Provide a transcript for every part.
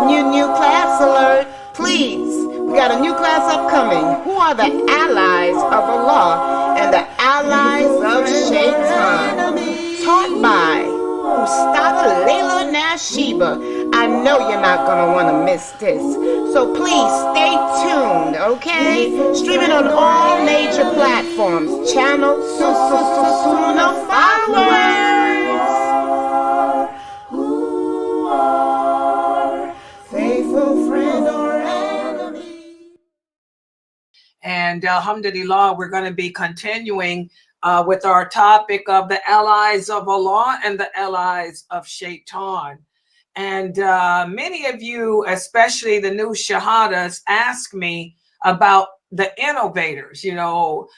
New class alert, please. We got a new class upcoming. Who are the allies of Allah and the allies of Shaytan? Taught by Ustad Laila Nasheeba. I know you're not going to want to miss this. So please stay tuned, okay? Streaming on all major platforms. Channel Sunnahfollowers. And alhamdulillah, we're going to be continuing with our topic of the allies of Allah and the allies of Shaitan. And many of you, especially the new shahadas, ask me about the innovators. You know,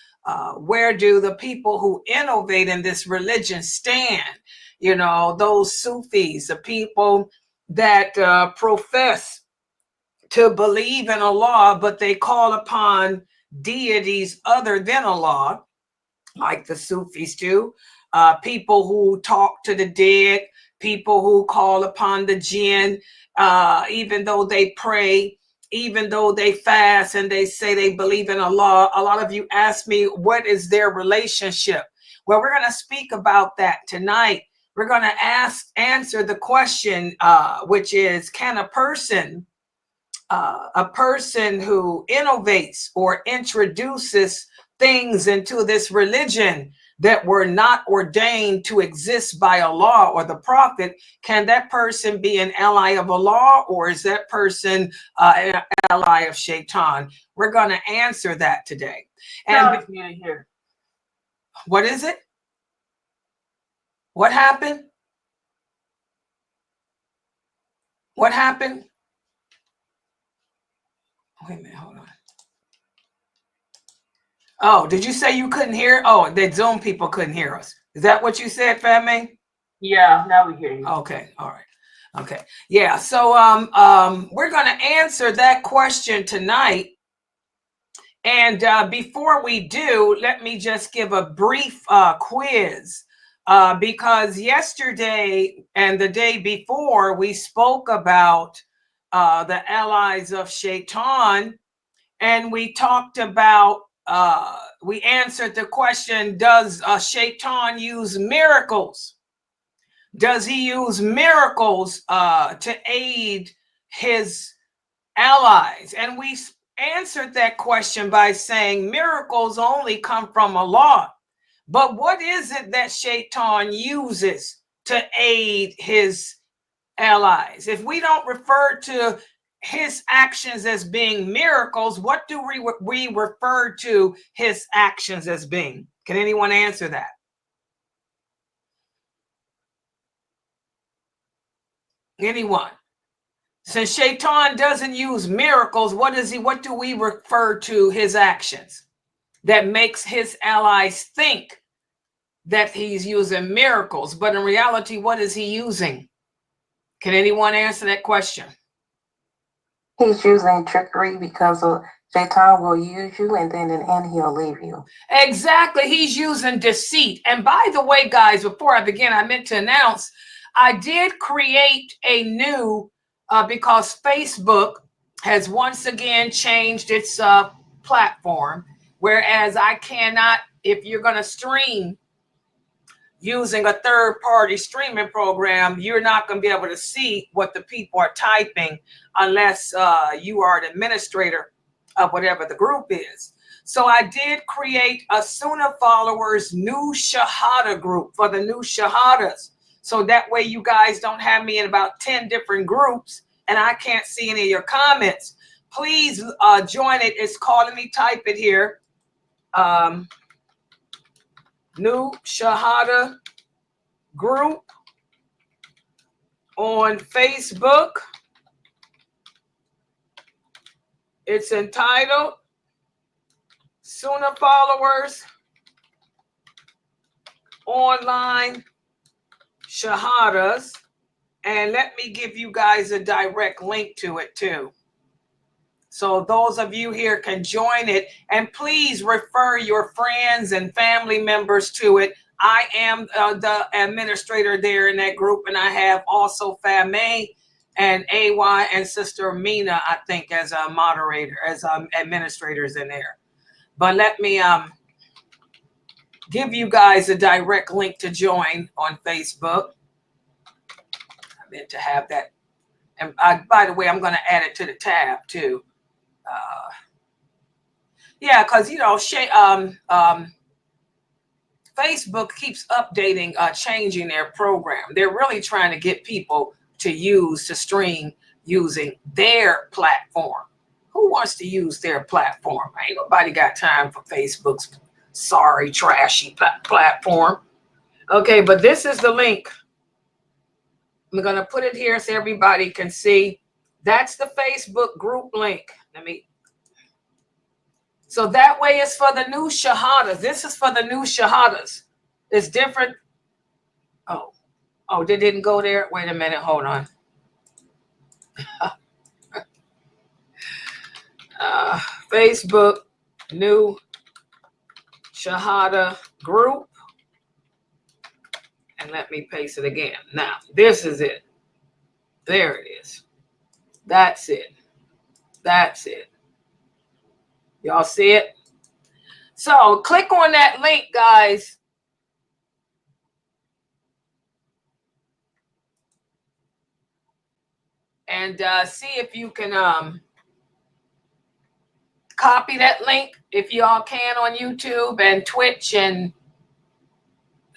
where do the people who innovate in this religion stand? You know, those Sufis, the people that profess to believe in Allah, but they call upon deities other than Allah, like the Sufis do. People who talk to the dead, people who call upon the jinn, even though they pray, even though they fast and they say they believe in Allah. A lot of you ask me, what is their relationship? Well, we're going to speak about that tonight. We're going to answer the question, which is, can a person who innovates or introduces things into this religion that were not ordained to exist by Allah or the Prophet, can that person be an ally of Allah, or is that person an ally of Shaitan? We're going to answer that today. And here, what is it? What happened? What happened? Wait a minute, hold on. Oh, did you say you couldn't hear? Oh, that Zoom people couldn't hear us. Is that what you said, Fatma? Yeah, now we hear you. Okay, all right. Okay. Yeah, so we're going to answer that question tonight. And before we do, let me just give a brief quiz. Because yesterday and the day before, we spoke about the allies of Shaitan, and we talked about, we answered the question, does Shaitan use miracles? Does he use miracles to aid his allies? And we answered that question by saying miracles only come from Allah. But what is it that Shaitan uses to aid his allies? If we don't refer to his actions as being miracles, what do we refer to his actions as being? Can anyone answer that? Anyone? Since Shaitan doesn't use miracles, what do we refer to his actions that makes his allies think that he's using miracles? But in reality, what is he using? Can anyone answer that question? He's using trickery, because Shaitan will use you and then in the end he'll leave you. Exactly. He's using deceit. And by the way, guys, before I begin, I meant to announce I did create a new, because Facebook has once again changed its platform, whereas I cannot, if you're going to stream using a third-party streaming program, you're not going to be able to see what the people are typing unless you are an administrator of whatever the group is. So I did create a Sunnahfollowers new Shahada group for the new Shahadas. So that way you guys don't have me in about 10 different groups and I can't see any of your comments. Please join it. It's called, let me type it here. New Shahada group on Facebook. It's entitled Sunnahfollowers Online Shahadas. And let me give you guys a direct link to it too. So those of you here can join it, and please refer your friends and family members to it. I am the administrator there in that group, and I have also Fatma. and AY and Sister Mina, I think, as a moderator, as administrators in there. But let me give you guys a direct link to join on Facebook. I meant to have that. And by the way, I'm going to add it to the tab too. Yeah, because Facebook keeps updating, changing their program. They're really trying to get people to stream using their platform. Who wants to use their platform? Ain't nobody got time for Facebook's sorry, trashy platform. Okay, but this is the link. I'm going to put it here so everybody can see. That's the Facebook group link. So that way it's for the new shahadas. This is for the new shahadas. It's different. Oh, they didn't go there? Wait a minute. Hold on. Facebook new shahada group. And let me paste it again. Now, this is it. There it is. That's it. That's it. Y'all see it? So click on that link, guys. And see if you can copy that link if y'all can on YouTube and Twitch and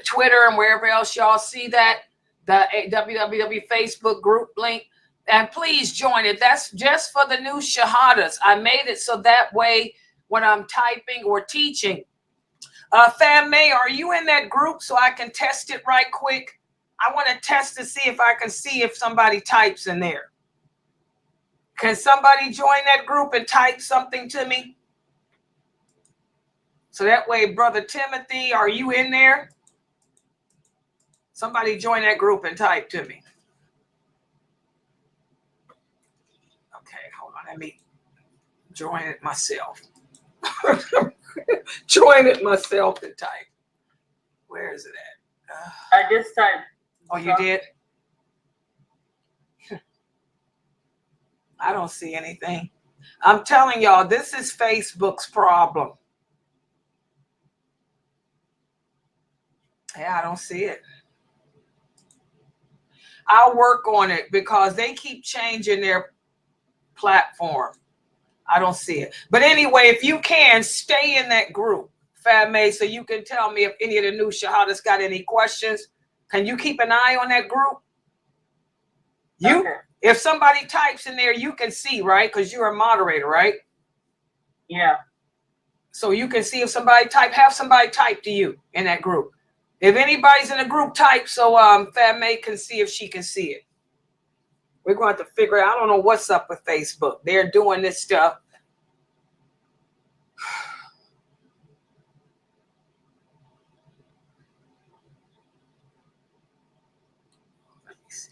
Twitter and wherever else y'all see that, the www Facebook group link. And please join it. That's just for the new shahadas. I made it so that way when I'm typing or teaching. Fam May, are you in that group so I can test it right quick? I want to test to see if I can see if somebody types in there. Can somebody join that group and type something to me? So that way, Brother Timothy, are you in there? Somebody join that group and type to me. Okay, hold on. Let me join it myself. Join it myself and type. Where is it at? I just typed. Oh, you did? I don't see anything. I'm telling y'all, this is Facebook's problem. Yeah, I don't see it. I'll work on it because they keep changing their platform. I don't see it. But anyway, if you can, stay in that group, Fame, so you can tell me if any of the new shahadas got any questions. Can you keep an eye on that group? Okay. If somebody types in there, you can see, right? Because you're a moderator, right? Yeah. So you can see if somebody have somebody type to you in that group. If anybody's in a group, type so Fame can see if she can see it. We're going to have to figure out. I don't know what's up with Facebook. They're doing this stuff. Let me see.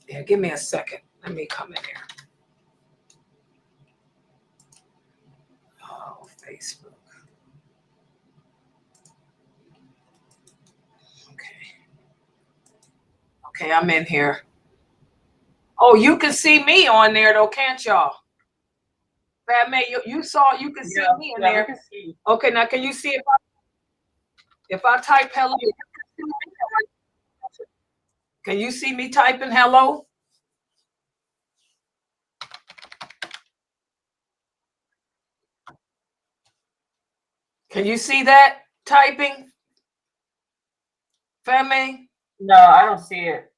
Yeah, give me a second. Let me come in there. Oh, Facebook. Okay, I'm in here. Oh, you can see me on there though, can't y'all? Fatman, you saw, you can see me in there. Okay, now can you see if I type hello? Can you see me typing hello? Can you see that typing? Fatman? No, I don't see it.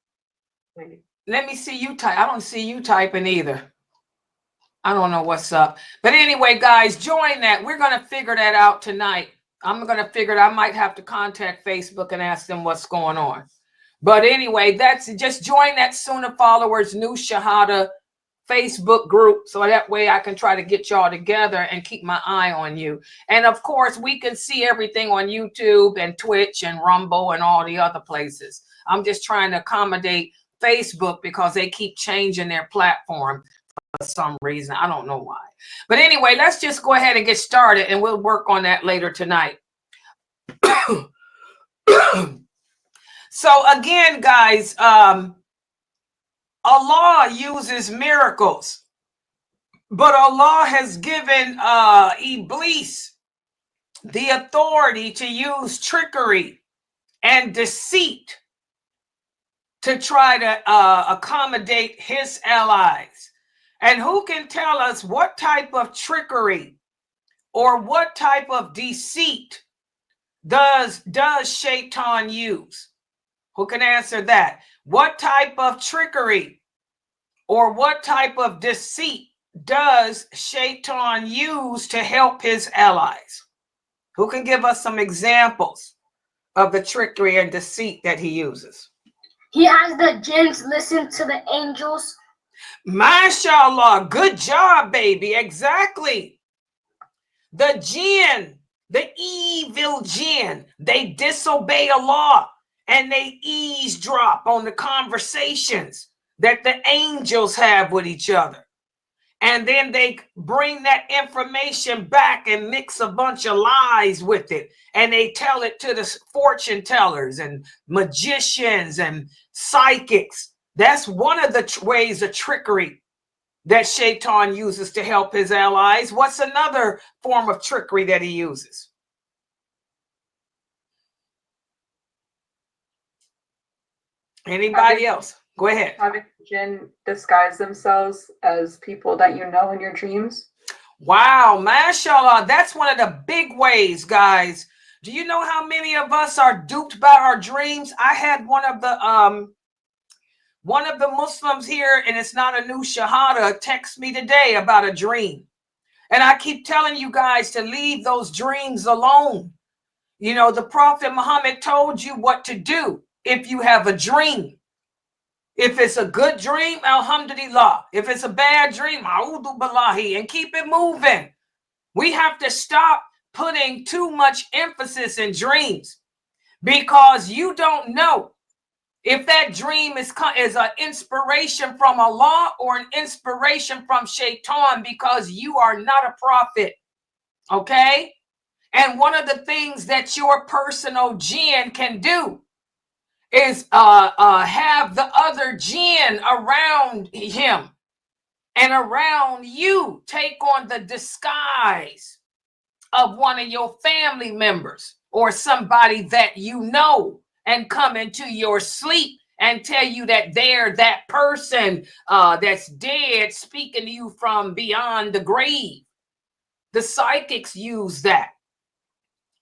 Wait. Let me see you type. I don't see you typing either. I don't know what's up. But anyway, guys, join that. We're going to figure that out tonight. I'm going to figure it. I might have to contact Facebook and ask them what's going on. But anyway, that's just join that Sunnahfollowers new Shahada Facebook group. So that way I can try to get y'all together and keep my eye on you. And of course, we can see everything on YouTube and Twitch and Rumble and all the other places. I'm just trying to accommodate Facebook because they keep changing their platform for some reason. I don't know why. But anyway, let's just go ahead and get started and we'll work on that later tonight. So again, guys, Allah uses miracles, but Allah has given Iblis the authority to use trickery and deceit to try to accommodate his allies. And who can tell us what type of trickery or what type of deceit does Shaitan use? Who can answer that? What type of trickery or what type of deceit does Shaitan use to help his allies? Who can give us some examples of the trickery and deceit that he uses? He has the jinns listen to the angels. MashaAllah, good job, baby. Exactly. The jinn, the evil jinn, they disobey Allah and they eavesdrop on the conversations that the angels have with each other. And then they bring that information back and mix a bunch of lies with it. And they tell it to the fortune tellers and magicians and psychics. That's one of the ways of trickery that Shaitan uses to help his allies. What's another form of trickery that he uses? Anybody else? Go ahead. Having jinn disguise themselves as people that you know in your dreams. Wow, mashallah, that's one of the big ways, guys. Do you know how many of us are duped by our dreams? I had one of the Muslims here, and it's not a new shahada, text me today about a dream. And I keep telling you guys to leave those dreams alone. You know, the Prophet Muhammad told you what to do if you have a dream. If it's a good dream, alhamdulillah. If it's a bad dream, a'udhu billahi, and keep it moving. We have to stop putting too much emphasis in dreams, because you don't know if that dream is an inspiration from Allah or an inspiration from Shaitan, because you are not a prophet. Okay? And one of the things that your personal jinn can do is have the other jinn around him and around you take on the disguise of one of your family members or somebody that you know, and come into your sleep and tell you that they're that person that's dead, speaking to you from beyond the grave. The psychics use that.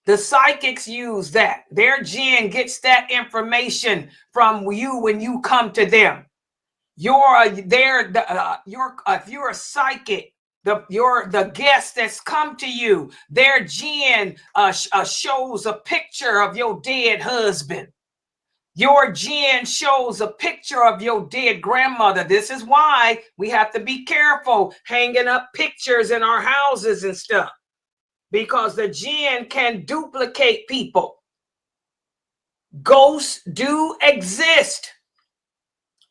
The psychics use that. Their jinn gets that information from you when you come to them. If you're a psychic, the guest that's come to you, their jinn shows a picture of your dead husband. Your jinn shows a picture of your dead grandmother. This is why we have to be careful hanging up pictures in our houses and stuff, because the jinn can duplicate people. Ghosts do exist.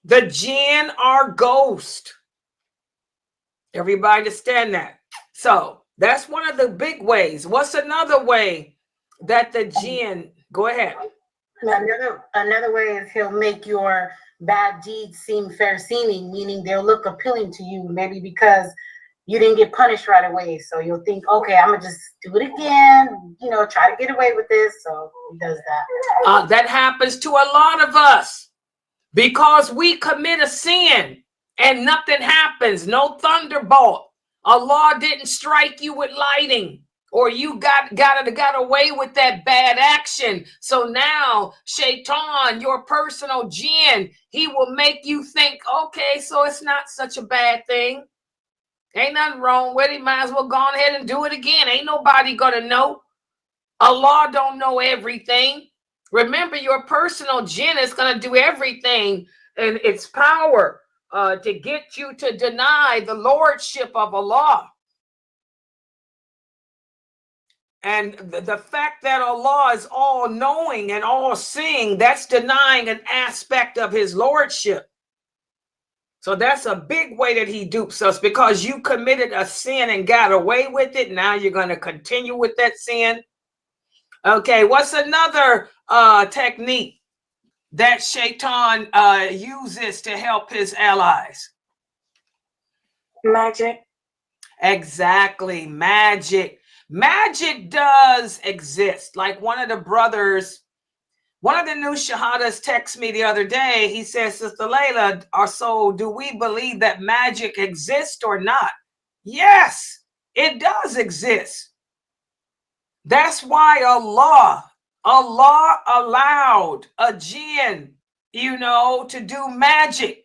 The jinn are ghosts. Everybody understand that? So that's one of the big ways. What's another way that the jinn, go ahead. Another way is he'll make your bad deeds seem fair seeming, meaning they'll look appealing to you, maybe because you didn't get punished right away. So you'll think, okay, I'm gonna just do it again, try to get away with this. So he does that. That happens to a lot of us because we commit a sin and nothing happens, no thunderbolt. Allah didn't strike you with lightning, or you got away with that bad action. So now Shaitan, your personal jinn, he will make you think, okay, so it's not such a bad thing. Ain't nothing wrong with it. Might as well go on ahead and do it again. Ain't nobody gonna know. Allah don't know everything. Remember, your personal jinn is gonna do everything in its power to get you to deny the lordship of Allah. And the fact that Allah is all knowing and all seeing, that's denying an aspect of his lordship. So that's a big way that he dupes us, because you committed a sin and got away with it. Now you're going to continue with that sin. Okay, what's another technique that Shaitan uses to help his allies? Magic. Exactly, magic. Magic does exist. Like one of the brothers, one of the new shahadas texted me the other day. He says, Sister Laila, so do we believe that magic exists or not? Yes, it does exist. That's why Allah allowed a jinn, to do magic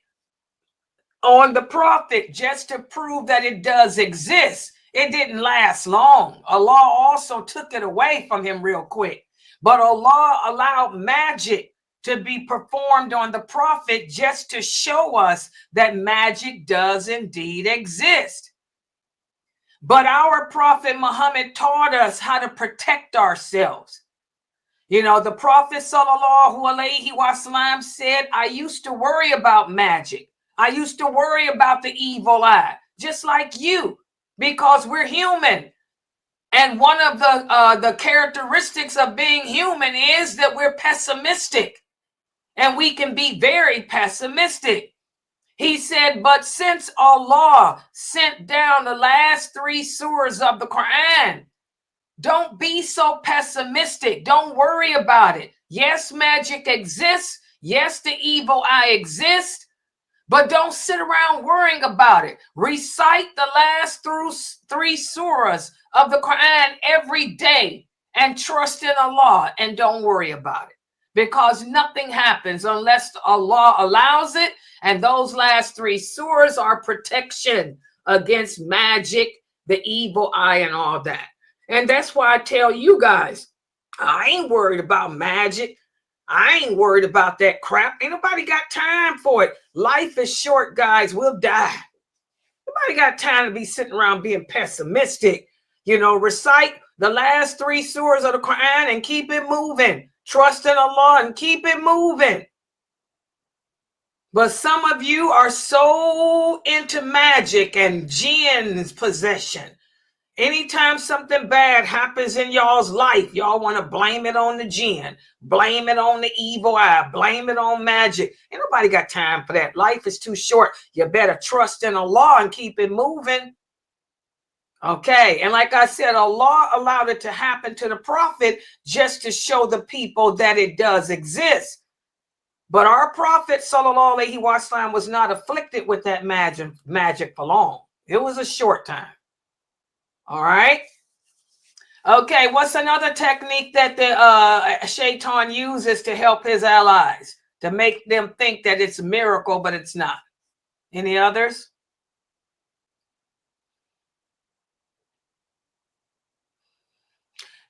on the prophet just to prove that it does exist. It didn't last long. Allah also took it away from him real quick. But Allah allowed magic to be performed on the prophet just to show us that magic does indeed exist. But our prophet Muhammad taught us how to protect ourselves. The prophet sallallahu alaihi wasallam said, I used to worry about magic. I used to worry about the evil eye, just like you, because we're human. And one of the characteristics of being human is that we're pessimistic, and we can be very pessimistic. He said, but since Allah sent down the last 3 surahs of the Quran, don't be so pessimistic. Don't worry about it. Yes, magic exists. Yes, the evil eye exists. But don't sit around worrying about it. Recite the last 3 surahs of the Quran every day and trust in Allah and don't worry about it. Because nothing happens unless Allah allows it. And those last 3 surahs are protection against magic, the evil eye, and all that. And that's why I tell you guys, I ain't worried about magic. I ain't worried about that crap. Ain't nobody got time for it. Life is short, guys. We'll die. Nobody got time to be sitting around being pessimistic. Recite the last 3 surahs of the Quran and keep it moving. Trust in Allah and keep it moving. But some of you are so into magic and jinn's possession. Anytime something bad happens in y'all's life, y'all want to blame it on the jinn, blame it on the evil eye, blame it on magic. Ain't nobody got time for that. Life is too short. You better trust in Allah and keep it moving. Okay, and like I said, Allah allowed it to happen to the prophet just to show the people that it does exist. But our prophet, sallallahu alaihi wasallam, was not afflicted with that magic for long. It was a short time. All right. Okay, what's another technique that the Shaitan uses to help his allies, to make them think that it's a miracle, but it's not? Any others?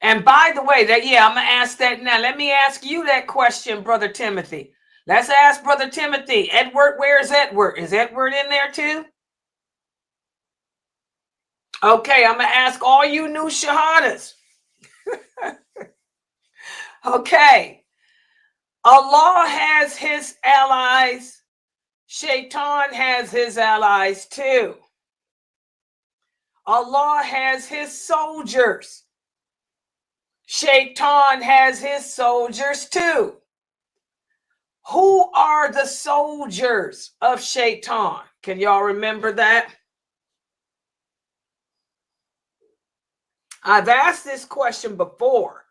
And by the way, I'm going to ask that now. Let me ask you that question, Brother Timothy. Let's ask Brother Timothy. Edward, where's Edward? Is Edward in there too? Okay, I'm going to ask all you new shahadas. Okay. Allah has his allies. Shaitan has his allies too. Allah has his soldiers. Shaitan has his soldiers too. Who are the soldiers of Shaitan? Can y'all remember that? I've asked this question before,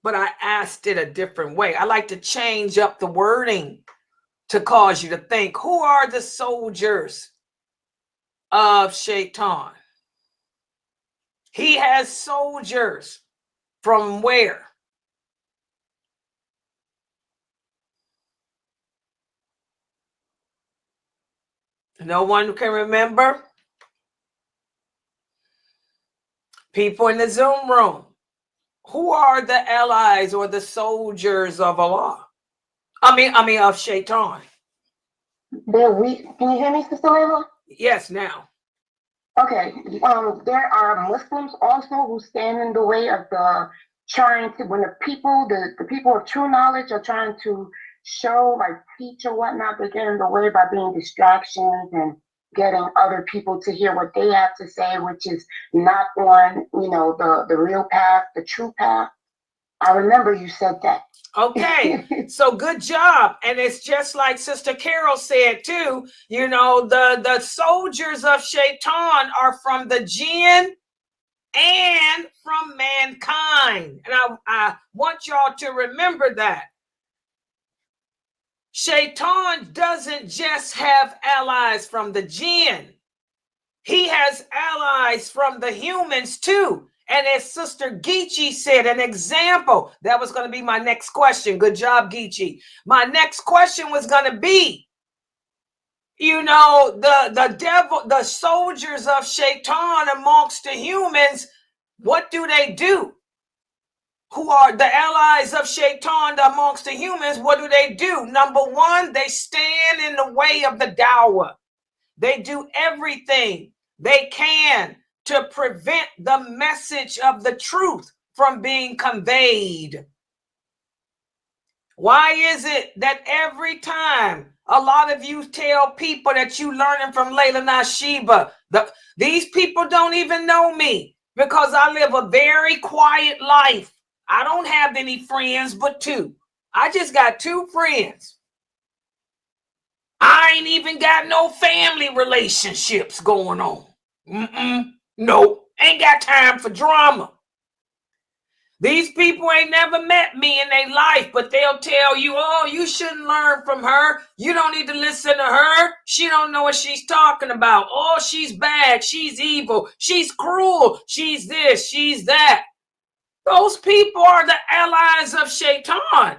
but I asked it a different way. I like to change up the wording to cause you to think. Who are the soldiers of Shaitan? He has soldiers from where? No one can remember? People in the Zoom room, who are the allies or the soldiers of Allah? I mean of Shaitan. They're weak. Can you hear me, Sister Layla? Yes, now. Okay. There are Muslims also who stand in the way of when the people of true knowledge are trying to show, like teach or whatnot, they get in the way by being distractions and getting other people to hear what they have to say, which is not on, the real path, the true path. I remember you said that. Okay, so good job. And it's just like Sister Carol said too, you know, the soldiers of Shaitan are from the jinn and from mankind. And I want y'all to remember that. Shaitan doesn't just have allies from the jinn. He has allies from the humans too. And as Sister Geechee said, an example, that was going to be my next question. Good job, Geechee. My next question was going to be, you know, the devil, the soldiers of Shaitan amongst the humans, what do they do? Who are the allies of Shaitan amongst the humans? What do? Number one, they stand in the way of the dawah. They do everything they can to prevent the message of the truth from being conveyed. Why is it that every time a lot of you tell people that you learning from Laila Nasheeba, these people don't even know me because I live a very quiet life. I don't have any friends but two. I just got two friends. I ain't even got no family relationships going on. No, ain't got time for drama. These people ain't never met me in their life, but they'll tell you, oh, you shouldn't learn from her. You don't need to listen to her. She don't know what she's talking about. Oh, she's bad. She's evil. She's cruel. She's this. She's that. Those people are the allies of Shaitan.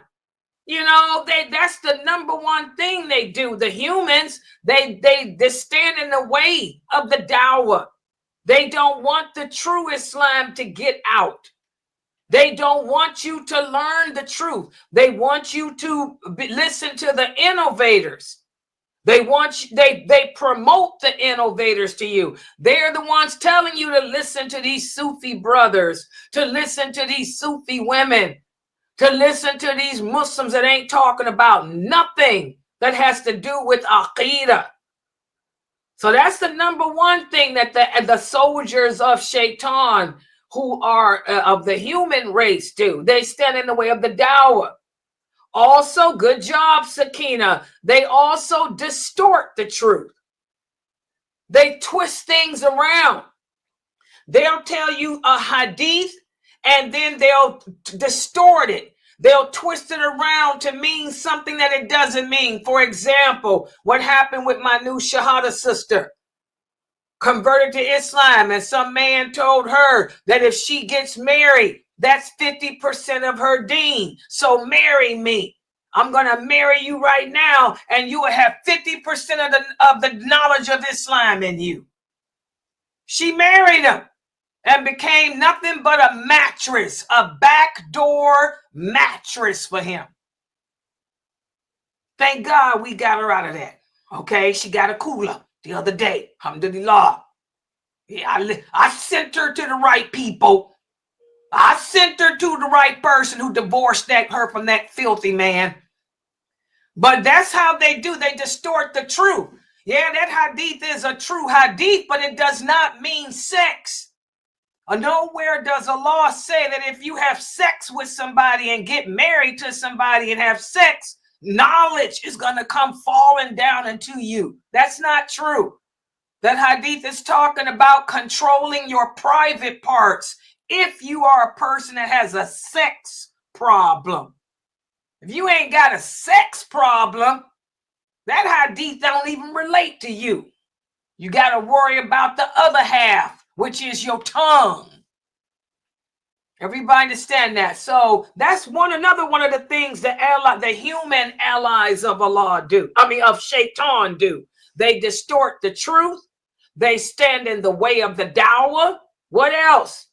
You know, that's the number one thing they do. The humans, they stand in the way of the dawah. They don't want the true Islam to get out. They don't want you to learn the truth. They want you to listen to the innovators. They promote the innovators to you. They're the ones telling you to listen to these Sufi brothers, to listen to these Sufi women, to listen to these Muslims that ain't talking about nothing that has to do with Aqeedah. So that's the number one thing that the soldiers of Shaitan, who are of the human race, do. They stand in the way of the dawah. Also, good job, Sakina. They also distort the truth. They twist things around. They'll tell you a hadith and then they'll distort it. They'll twist it around to mean something that it doesn't mean. For example, what happened with my new Shahada sister? Converted to Islam, and some man told her that if she gets married, that's 50% of her deen. So marry me. I'm going to marry you right now, and you will have 50% of the knowledge of Islam in you. She married him and became nothing but a mattress, a backdoor mattress for him. Thank God we got her out of that. Okay, she got a cooler the other day. Alhamdulillah. Yeah, I sent her to the right people. I sent her to the right person who divorced her from that filthy man. But that's how they do. They distort the truth. Yeah, that hadith is a true hadith, but it does not mean sex. Nowhere does Allah say that if you have sex with somebody and get married to somebody and have sex, knowledge is going to come falling down into you. That's not true. That hadith is talking about controlling your private parts if you are a person that has a sex problem. If you ain't got a sex problem, that hadith don't even relate to you. You got to worry about the other half, which is your tongue. Everybody understand that? So that's another one of the things the human allies of Allah do. Of Shaitan do. They distort the truth. They stand in the way of the dawah. What else?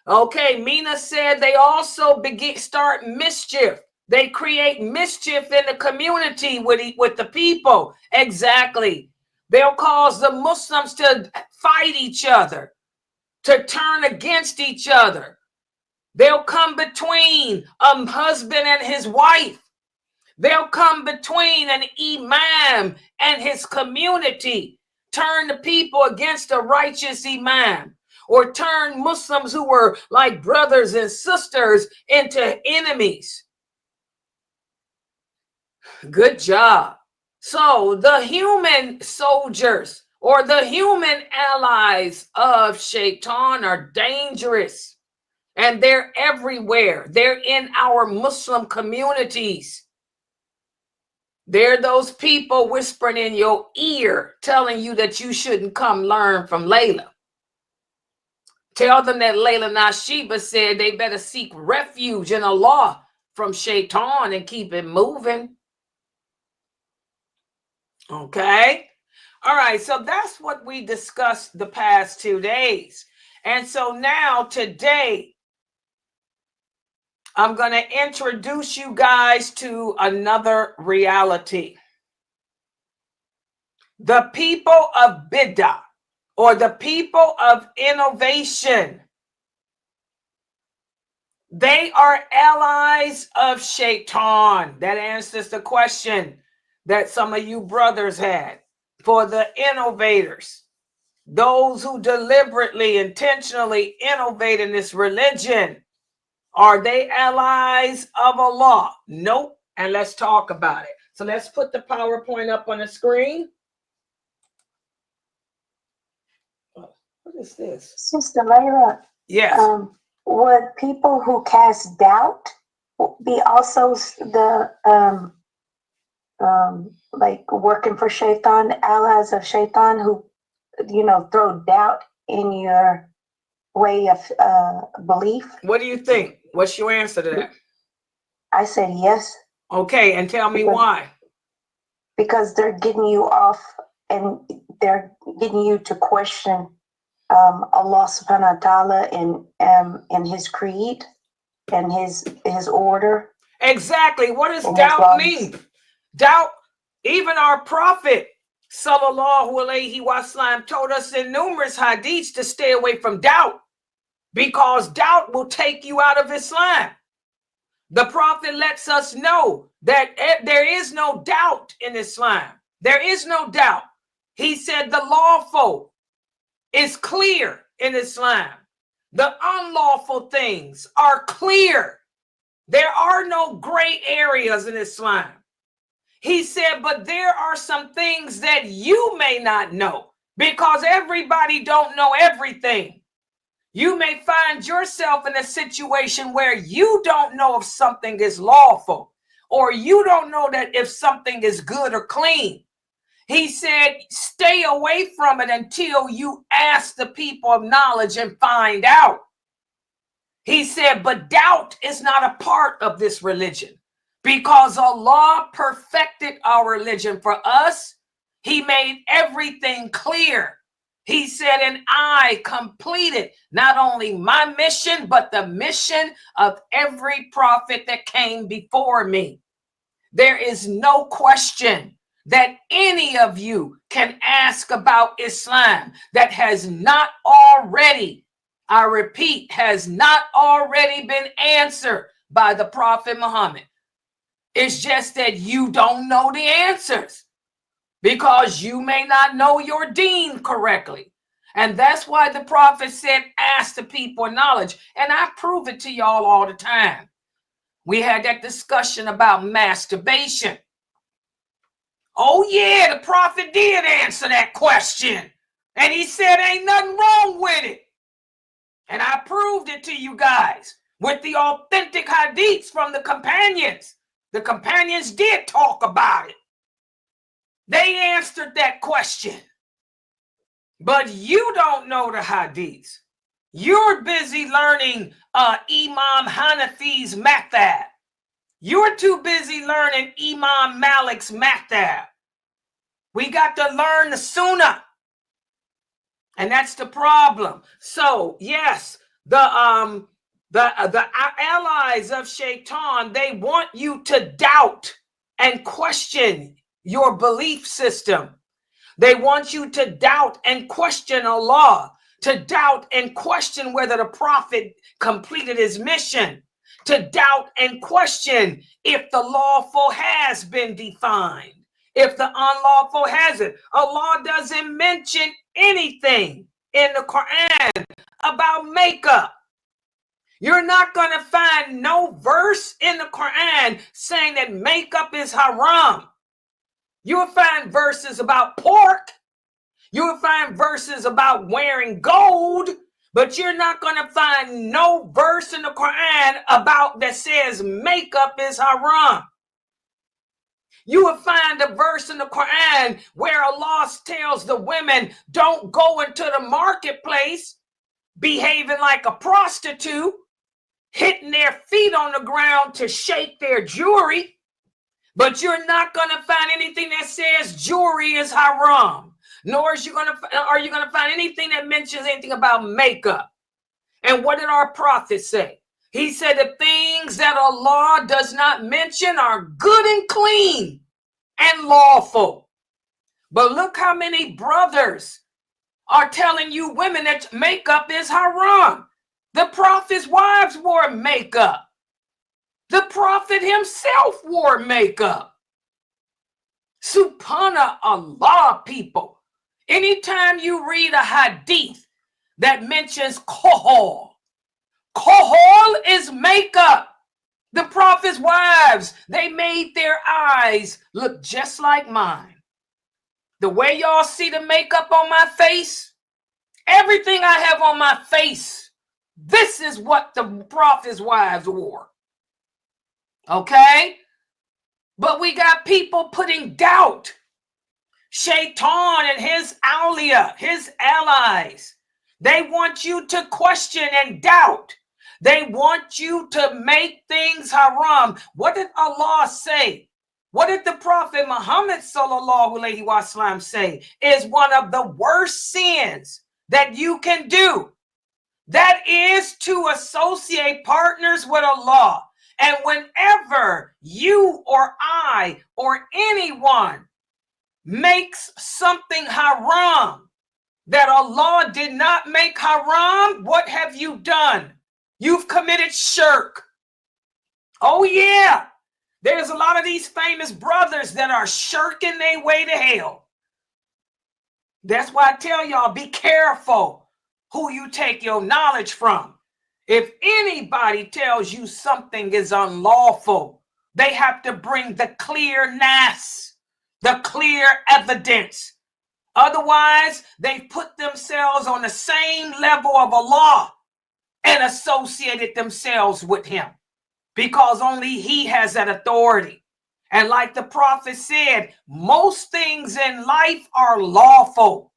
Okay, Mina said they also start mischief. They create mischief in the community with the people. Exactly. They'll cause the Muslims to fight each other, to turn against each other. They'll come between a husband and his wife. They'll come between an imam and his community, turn the people against a righteous imam. or turn Muslims who were like brothers and sisters into enemies. Good job. So the human soldiers or the human allies of Shaitan are dangerous, and they're everywhere. They're in our Muslim communities. They're those people whispering in your ear, telling you that you shouldn't come learn from Laila. Tell them that Laila Nasheeba said they better seek refuge in Allah from Shaitan and keep it moving. Okay. All right. So that's what we discussed the past 2 days. And so now today, I'm going to introduce you guys to another reality. The people of Bidah, or the people of innovation, they are allies of Shaitan. That answers the question that some of you brothers had. For the innovators, those who deliberately, intentionally innovate in this religion, are they allies of Allah? Nope. And let's talk about it. So let's put the PowerPoint up on the screen. What is this? Sister Layla, Yes. would people who cast doubt be also the like working for Shaitan, allies of Shaitan, who, you know, throw doubt in your way of belief? What do you think? What's your answer to that? I said yes. Okay, and tell me why. Because they're getting you off, and they're getting you to question Allah subhanahu wa ta'ala and his creed and his order. Exactly. What does And doubt mean? Doubt, even our prophet sallallahu alaihi wasallam told us in numerous hadiths to stay away from doubt, because doubt will take you out of Islam. The prophet lets us know that there is no doubt in Islam. There is no doubt. He said the lawful is clear in Islam. The unlawful things are clear. There are no gray areas in Islam. He said, but there are some things that you may not know, because everybody don't know everything. You may find yourself in a situation where you don't know if something is lawful, or you don't know that if something is good or clean. He said, stay away from it until you ask the people of knowledge and find out. He said, but doubt is not a part of this religion, because Allah perfected our religion for us. He made everything clear. He said, and I completed not only my mission, but the mission of every prophet that came before me. There is no question that any of you can ask about Islam that has not already, I repeat, has not already been answered by the Prophet Muhammad. It's just that you don't know the answers, because you may not know your deen correctly. And that's why the prophet said, ask the people knowledge. And I prove it to y'all all the time. We had that discussion about masturbation. Oh yeah, the prophet did answer that question. And he said, ain't nothing wrong with it. And I proved it to you guys with the authentic hadiths from the companions. The companions did talk about it. They answered that question. But you don't know the hadiths. You're busy learning Imam Hanafi's madhab. You're too busy learning Imam Malik's madhab. We got to learn the Sunnah. And that's the problem. So, yes, the allies of Shaitan, they want you to doubt and question your belief system. They want you to doubt and question Allah, to doubt and question whether the prophet completed his mission, to doubt and question if the lawful has been defined, if the unlawful hasn't. Allah doesn't mention anything in the Quran about makeup. You're not going to find no verse in the Quran saying that makeup is haram. You will find verses about pork. You will find verses about wearing gold, but you're not going to find no verse in the Quran about that says makeup is haram. You will find a verse in the Quran where Allah tells the women, don't go into the marketplace behaving like a prostitute, hitting their feet on the ground to shake their jewelry. But you're not going to find anything that says jewelry is haram. Nor are you going to find anything that mentions anything about makeup. And what did our prophet say? He said the things that Allah does not mention are good and clean and lawful. But look how many brothers are telling you women that makeup is haram. The prophet's wives wore makeup. The prophet himself wore makeup. Subhanallah, people. Anytime you read a hadith that mentions kohol is makeup. The prophet's wives, they made their eyes look just like mine. The way y'all see the makeup on my face, everything I have on my face, this is what the prophet's wives wore. Okay? But we got people putting doubt. Shaytan and his awliya, his allies, they want you to question and doubt. They want you to make things haram. What did Allah say? What did the Prophet Muhammad sallallahu alaihi wasallam say is one of the worst sins that you can do? That is to associate partners with Allah. And whenever you or I or anyone makes something haram that Allah did not make haram, what have you done? You've committed shirk. Oh yeah, there's a lot of these famous brothers that are shirking their way to hell. That's why I tell y'all, be careful who you take your knowledge from. If anybody tells you something is unlawful, they have to bring the clear nas, the clear evidence. Otherwise, they put themselves on the same level of Allah and associated themselves with him because only he has that authority. And like the prophet said, most things in life are lawful.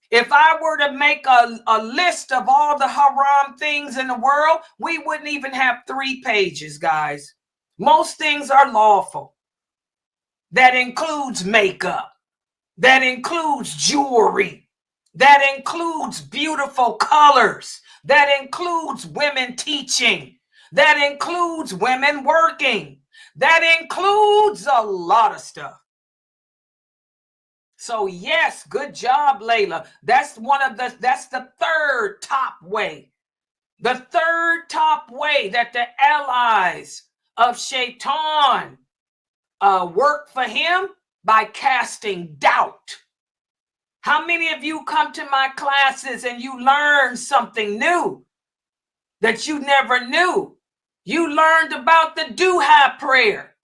If I were to make a list of all the haram things in the world, we wouldn't even have 3 pages, guys. Most things are lawful. That includes makeup. That includes jewelry. That includes beautiful colors. That includes women teaching. That includes women working. That includes a lot of stuff. So yes, good job, Laila. That's the third top way. The third top way that the allies of Shaytan work for him by casting doubt. How many of you come to my classes and you learn something new that you never knew? You learned about the duha prayer.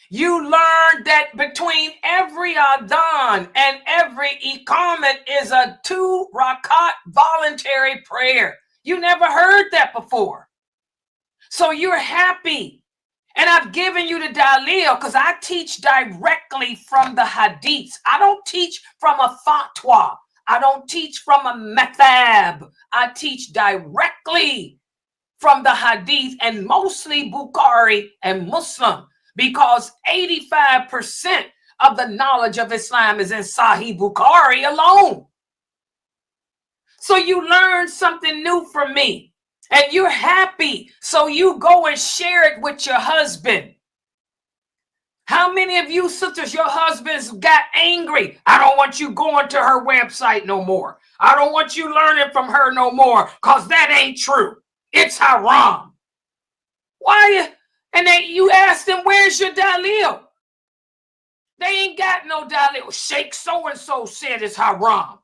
You learned that between every adhan and every iqamat is a 2 rakat voluntary prayer. You never heard that before. So you're happy. And I've given you the dalil because I teach directly from the hadiths. I don't teach from a fatwa. I don't teach from a madhab. I teach directly from the hadith and mostly Bukhari and Muslim because 85% of the knowledge of Islam is in Sahih Bukhari alone. So you learn something new from me. And you're happy, so you go and share it with your husband. How many of you sisters, your husbands got angry? I don't want you going to her website no more. I don't want you learning from her no more, because that ain't true. It's haram. Why? And then you ask them, where's your dalil? They ain't got no dalil. Sheikh so-and-so said it's haram.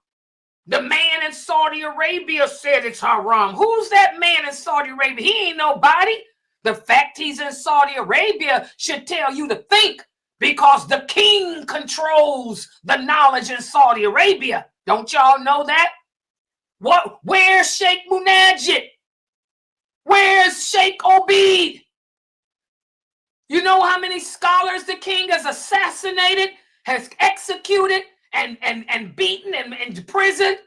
The man in Saudi Arabia said it's haram. Who's that man in Saudi Arabia? He ain't nobody. The fact he's in Saudi Arabia should tell you to think, because the king controls the knowledge in Saudi Arabia. Don't y'all know that? What? Where's Sheikh Munajid? Where's Sheikh Obeid? You know how many scholars the king has assassinated, has executed, and beaten and imprisoned?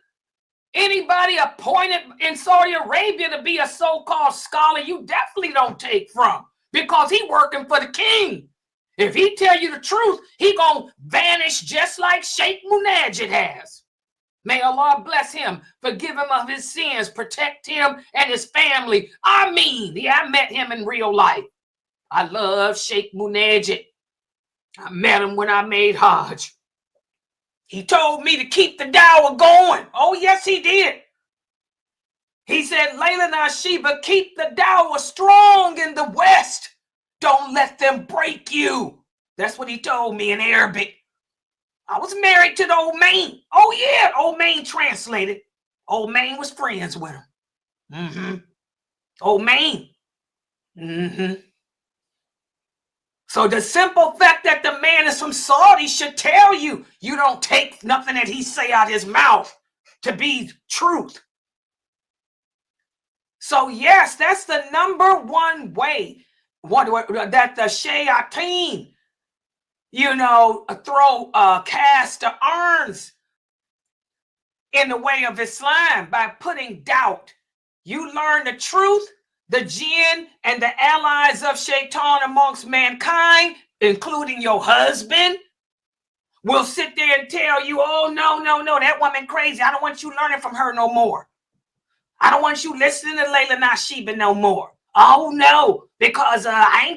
Anybody appointed in Saudi Arabia to be a so-called scholar, you definitely don't take from, because he working for the king. If he tell you the truth, he gonna vanish just like Sheikh Munajid has. May Allah bless him, forgive him of his sins, protect him and his family. I met him in real life. I love Sheikh Munajid. I met him when I made Hajj. He told me to keep the dawah going. Oh, yes, he did. He said, Laila Nasheeba, keep the dawah strong in the West. Don't let them break you. That's what he told me in Arabic. I was married to the old man. Oh, yeah, old man translated. Old man was friends with him. Old man. So the simple fact that the man is from Saudi should tell you, you don't take nothing that he say out his mouth to be truth. So yes, that's the number one way that the shayateen, cast the urns in the way of Islam by putting doubt. You learn the truth, the jinn and the allies of Shaitan amongst mankind, including your husband, will sit there and tell you, oh, no, that woman crazy. I don't want you learning from her no more. I don't want you listening to Laila Nasheeba no more. Oh, no, because I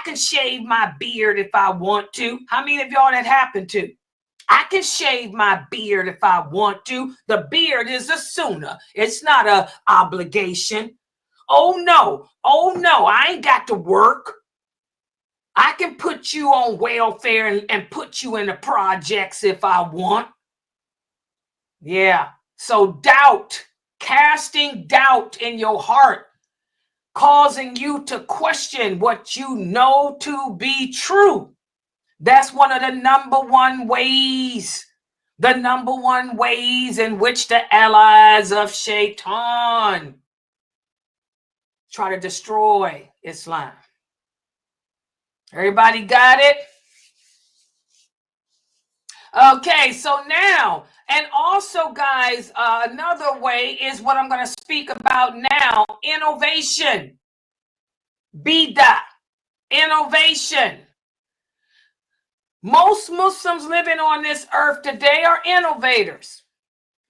can shave my beard if I want to. How many of y'all that happened to? I can shave my beard if I want to. The beard is a sunnah. It's not an obligation. Oh, no, I ain't got to work. I can put you on welfare and put you in the projects if I want. Yeah, so doubt, casting doubt in your heart, causing you to question what you know to be true. That's one of the number one ways in which the allies of Shaitan try to destroy Islam. Everybody got it? Okay, so now, and also, guys, another way is what I'm going to speak about now, innovation. Bidah, innovation. Most Muslims living on this earth today are innovators.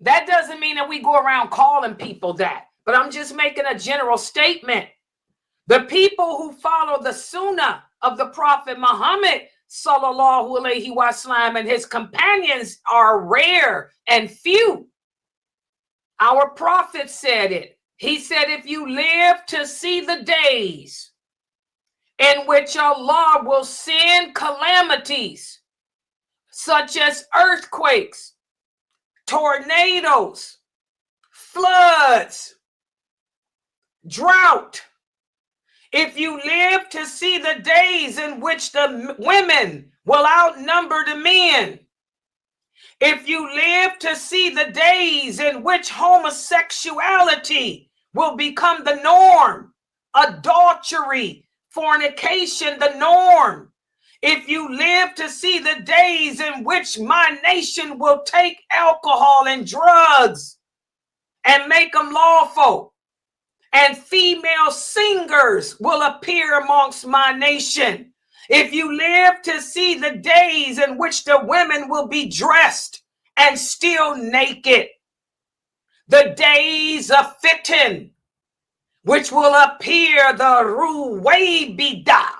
That doesn't mean that we go around calling people that, but I'm just making a general statement. The people who follow the Sunnah of the Prophet Muhammad sallallahu alaihi wasallam and his companions are rare and few. Our Prophet said it. He said, if you live to see the days in which Allah will send calamities such as earthquakes, tornadoes, floods, drought. If you live to see the days in which the women will outnumber the men, if you live to see the days in which homosexuality will become the norm, adultery, fornication the norm, if you live to see the days in which my nation will take alcohol and drugs and make them lawful, and female singers will appear amongst my nation, if you live to see the days in which the women will be dressed and still naked, the days of fitan, which will appear the Ruwaybidah.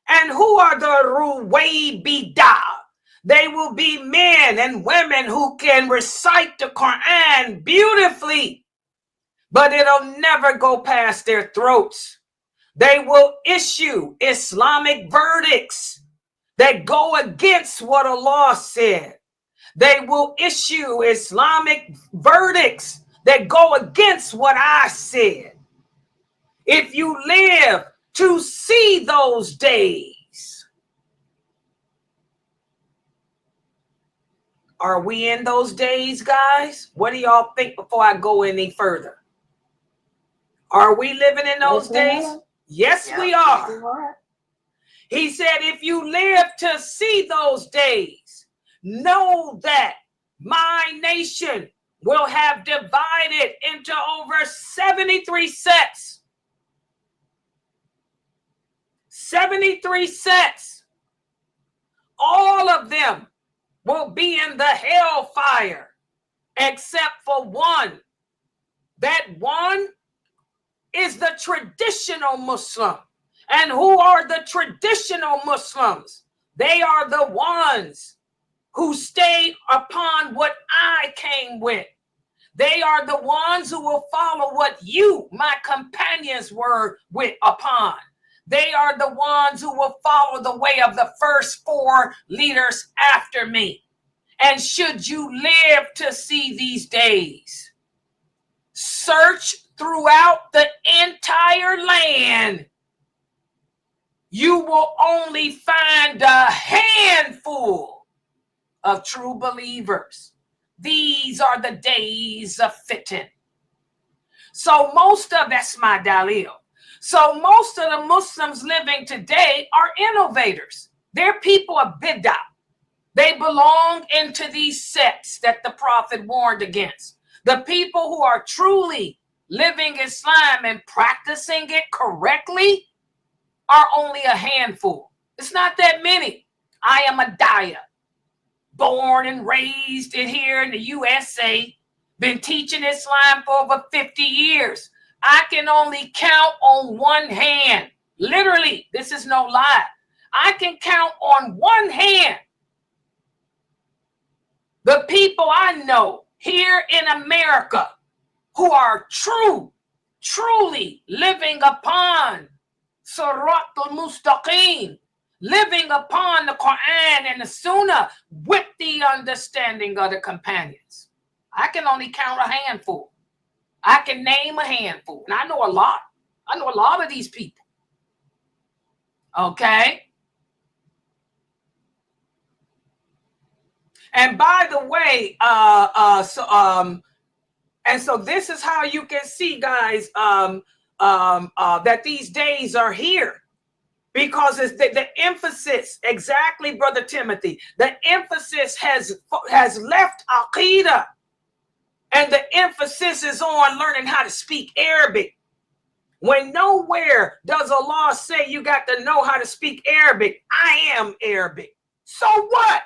And who are the Ruwaybidah? They will be men and women who can recite the Quran beautifully, but it'll never go past their throats. They will issue Islamic verdicts that go against what Allah said. They will issue Islamic verdicts that go against what I said. If you live to see those days, are we in those days, guys? What do y'all think before I go any further? Are we living in those days? Yes, we are. He said, if you live to see those days, know that my nation will have divided into over 73 sects. 73 sects. All of them will be in the hellfire except for one. That one is the traditional Muslim. And who are the traditional Muslims? They are the ones who stay upon what I came with. They are the ones who will follow what you, my companions, were with upon. They are the ones who will follow the way of the first 4 leaders after me. And should you live to see these days, search throughout the entire land. You will only find a handful of true believers. These are the days of fitting. So that's my dalil. So most of the Muslims living today are innovators. They're people of Bidah. They belong into these sects that the Prophet warned against. The people who are truly living Islam and practicing it correctly are only a handful. It's not that many. I am a Daya, born and raised here in the USA, been teaching Islam for over 50 years. I can only count on one hand. Literally, this is no lie. I can count on one hand the people I know here in America who are truly living upon Sirat al-Mustaqim, living upon the Quran and the Sunnah with the understanding of the companions. I can only count a handful. I can name a handful. And I know a lot. I know a lot of these people. Okay? And by the way, so this is how you can see, guys, that these days are here. Because it's the emphasis, exactly, Brother Timothy, the emphasis has left Aqeedah. And the emphasis is on learning how to speak Arabic. When nowhere does Allah say you got to know how to speak Arabic. I am Arabic. So what?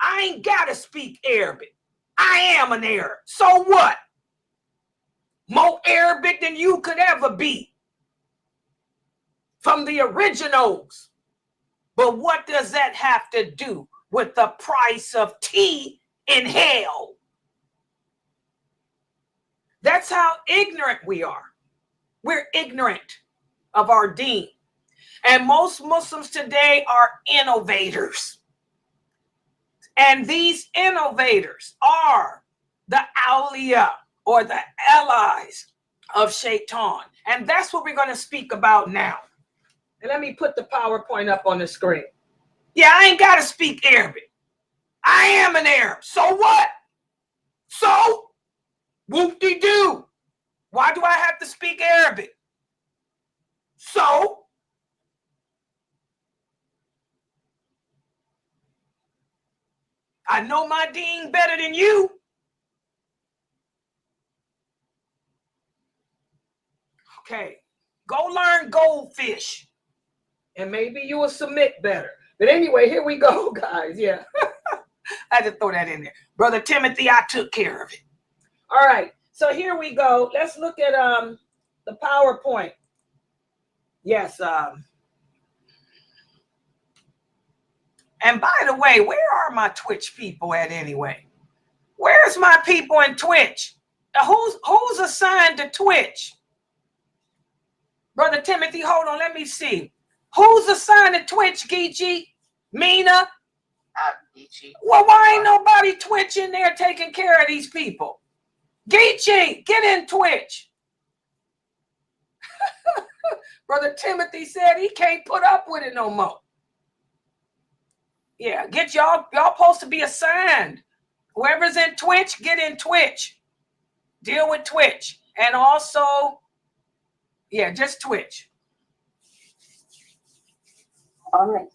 I ain't got to speak Arabic. I am an Arab. So what? More Arabic than you could ever be. From the originals. But what does that have to do with the price of tea in hell? That's how ignorant we are. We're ignorant of our deen. And most Muslims today are innovators. And these innovators are the awliya, or the allies of Shaytan. And that's what we're going to speak about now. And let me put the PowerPoint up on the screen. Yeah, I ain't got to speak Arabic. I am an Arab. So what? So? Whoop-de-doo. Why do I have to speak Arabic? So? I know my deen better than you. Okay. Go learn goldfish. And maybe you will submit better. But anyway, here we go, guys. Yeah. I had to throw that in there. Brother Timothy, I took care of it. All right. So here we go. Let's look at the PowerPoint. Yes. And by the way, where are my Twitch people at anyway? Where's my people in Twitch? Who's assigned to Twitch? Brother Timothy, hold on. Let me see. Who's assigned to Twitch, Geechee? Mina? Geechee. Well, why ain't nobody Twitch in there taking care of these people? Geechee, get in Twitch. Brother Timothy said he can't put up with it no more. Yeah, get y'all supposed to be assigned. Whoever's in Twitch, get in Twitch. Deal with Twitch. And also, yeah, just Twitch. All right.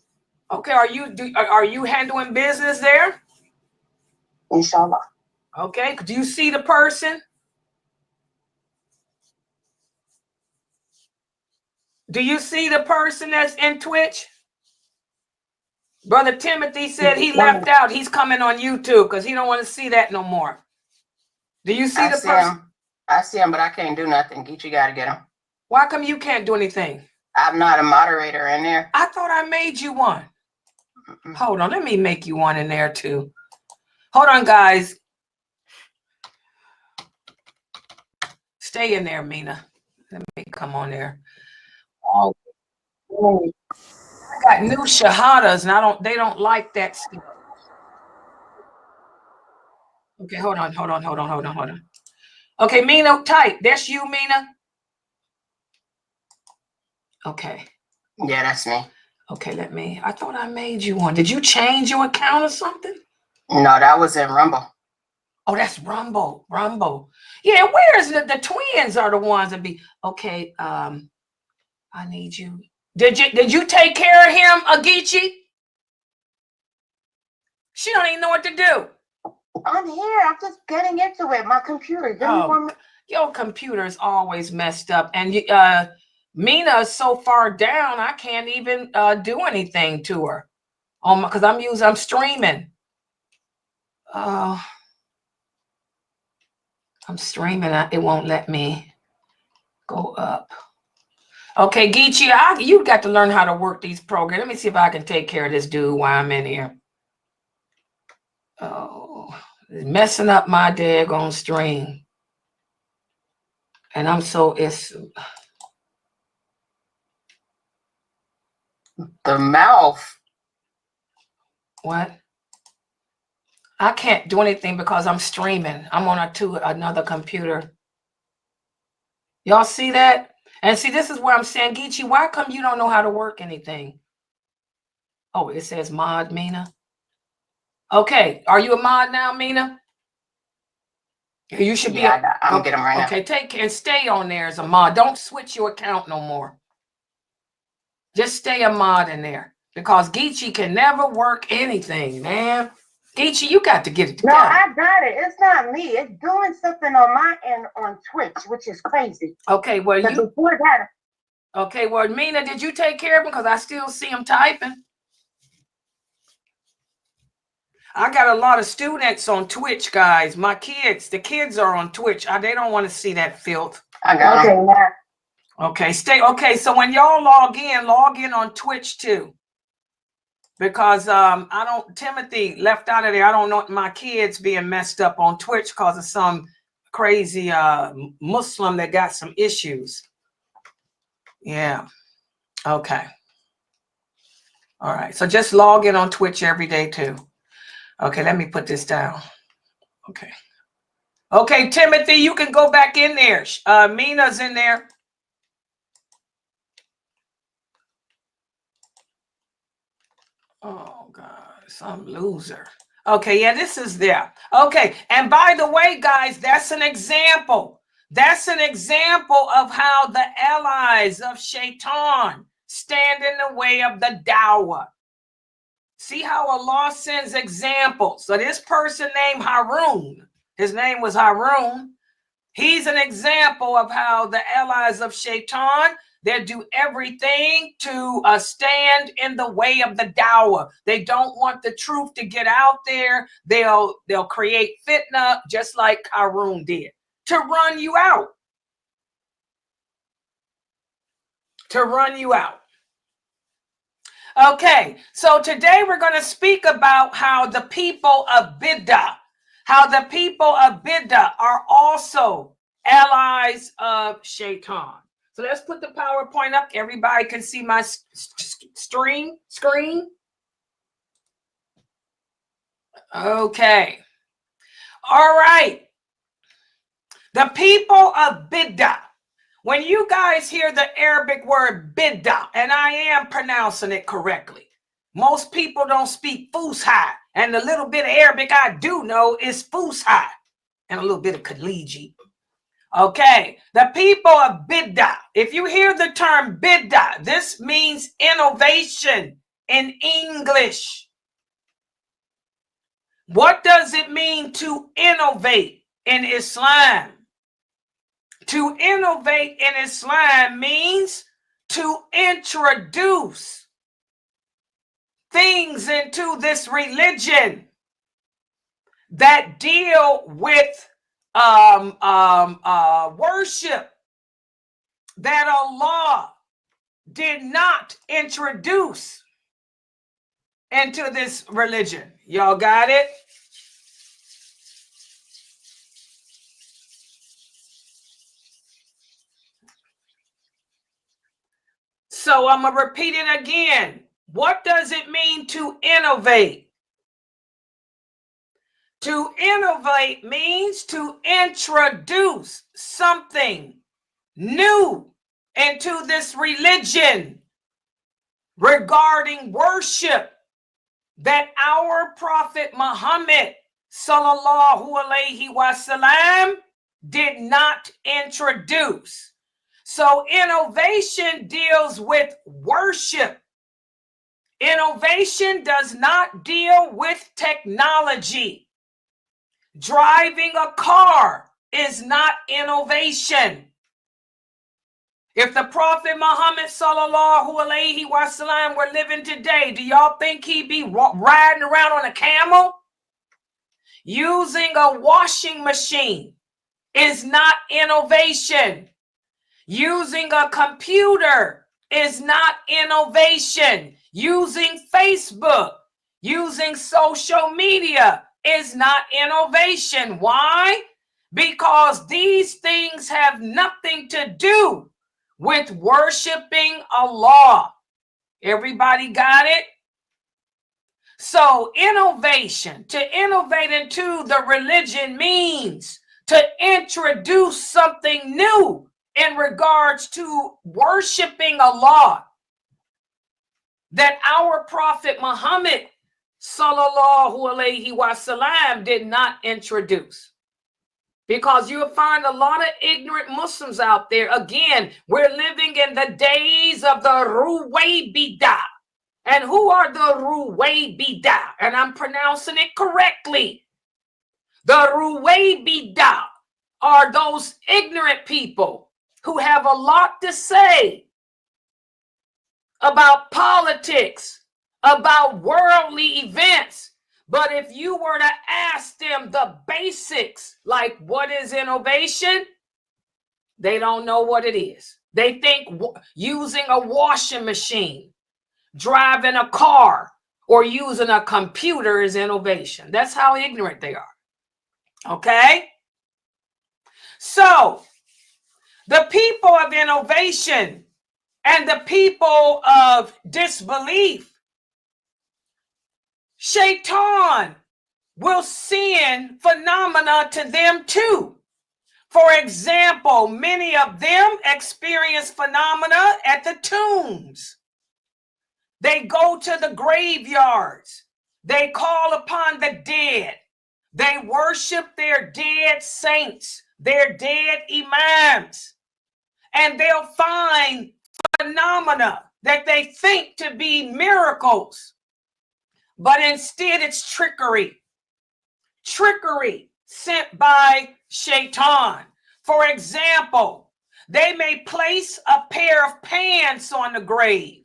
Okay, are you handling business there? Inshallah. Okay, do you see the person? Do you see the person that's in Twitch? Brother Timothy said he left out. He's coming on YouTube because he don't want to see that no more. Do you see the person? I see him, but I can't do nothing. Geechee got to get him. Why come you can't do anything? I'm not a moderator in there. I thought I made you one. Hold on, let me make you one in there too. Hold on, guys. Stay in there, Mina. Let me come on there. Oh, I got new shahadas, and they don't like that stuff. Okay, hold on. Okay, Mina, type. That's you, Mina. Okay. Yeah, that's me. Okay, I thought I made you one. Did you change your account or something? No, that was in Rumble. Oh, that's Rumble. Yeah, where's the twins are the ones that be okay. I need you. Did you take care of him, Agichi? She don't even know what to do. I'm here. I'm just getting into it. My computer. Give me 1 minute. Your computer is always messed up, and Mina is so far down, I can't even do anything to her. Because I'm streaming. I'm streaming. It won't let me go up. Okay, Geechee, you got to learn how to work these programs. Let me see if I can take care of this dude while I'm in here. Oh, it's messing up my daggone stream. And The mouth. What? I can't do anything because I'm streaming. I'm on another computer. Y'all see that? And see, this is where I'm saying, Geechee, why come you don't know how to work anything? Oh, it says mod, Mina. Okay, are you a mod now, Mina? You should be. Yeah, I'm getting right now. Okay, take care and stay on there as a mod. Don't switch your account no more. Just stay a mod in there because Geechee can never work anything, man. Geechee, you got to get it together. No, I got it. It's not me. It's doing something on my end on Twitch, which is crazy. Okay, well, before that. Okay, well, Mina, did you take care of him? Because I still see him typing. I got a lot of students on Twitch, guys. The kids are on Twitch. They don't want to see that filth. I got him. Okay, so when y'all log in on Twitch too. Because Timothy left out of there. I don't know my kids being messed up on Twitch because of some crazy Muslim that got some issues. Yeah. Okay. All right. So just log in on Twitch every day too. Okay, let me put this down. Okay. Okay, Timothy, you can go back in there. Mina's in there. Oh, God, some loser. Okay, yeah, this is there. Okay, and by the way, guys, that's an example. That's an example of how the allies of Shaitan stand in the way of the dawah. See how Allah sends examples. So this person named Harun, his name was Harun. He's an example of how the allies of Shaitan, they do everything to stand in the way of the dawah. They don't want the truth to get out there. They'll create fitna just like Harun did to run you out. To run you out. Okay, so today we're going to speak about how the people of Bidah, are also allies of Shaitan. So let's put the PowerPoint up. Everybody can see my screen. Okay. All right. The people of Bidah. When you guys hear the Arabic word Bidah, and I am pronouncing it correctly, most people don't speak Fusha, and the little bit of Arabic I do know is Fusha, and a little bit of Khaliji. Okay, the people of Bidah. If you hear the term Bidah, this means innovation in English. What does it mean to innovate in Islam? To innovate in Islam means to introduce things into this religion that deal with worship that Allah did not introduce into this religion. Y'all got it? So I'm going to repeat it again. What does it mean to innovate? To innovate means to introduce something new into this religion regarding worship that our Prophet Muhammad sallallahu alaihi wasallam did not introduce. So innovation deals with worship. Innovation does not deal with technology. Driving a car is not innovation. If the Prophet Muhammad sallallahu alaihi wasallam were living today, do y'all think he'd be riding around on a camel? Using a washing machine is not innovation. Using a computer is not innovation. Using Facebook, using social media is not innovation. Why? Because these things have nothing to do with worshiping Allah. Everybody got it? So innovation, to innovate into the religion means to introduce something new in regards to worshiping Allah that our Prophet Muhammad sallallahu alaihi wasallam did not introduce. Because you'll find a lot of ignorant Muslims out there. Again, we're living in the days of the Ruwaybidah. And who are the Ruwaybidah? And I'm pronouncing it correctly. The Ruwaybidah are those ignorant people who have a lot to say about politics, about worldly events. But if you were to ask them the basics, like what is innovation, they don't know what it is. They think using a washing machine, driving a car, or using a computer is innovation. That's how ignorant they are. Okay? So, the people of innovation and the people of disbelief, Shaitan will send phenomena to them too. For example, many of them experience phenomena at the tombs. They go to the graveyards. They call upon the dead. They worship their dead saints, their dead imams. And they'll find phenomena that they think to be miracles. But instead it's trickery. Trickery sent by Shaitan. For example, they may place a pair of pants on the grave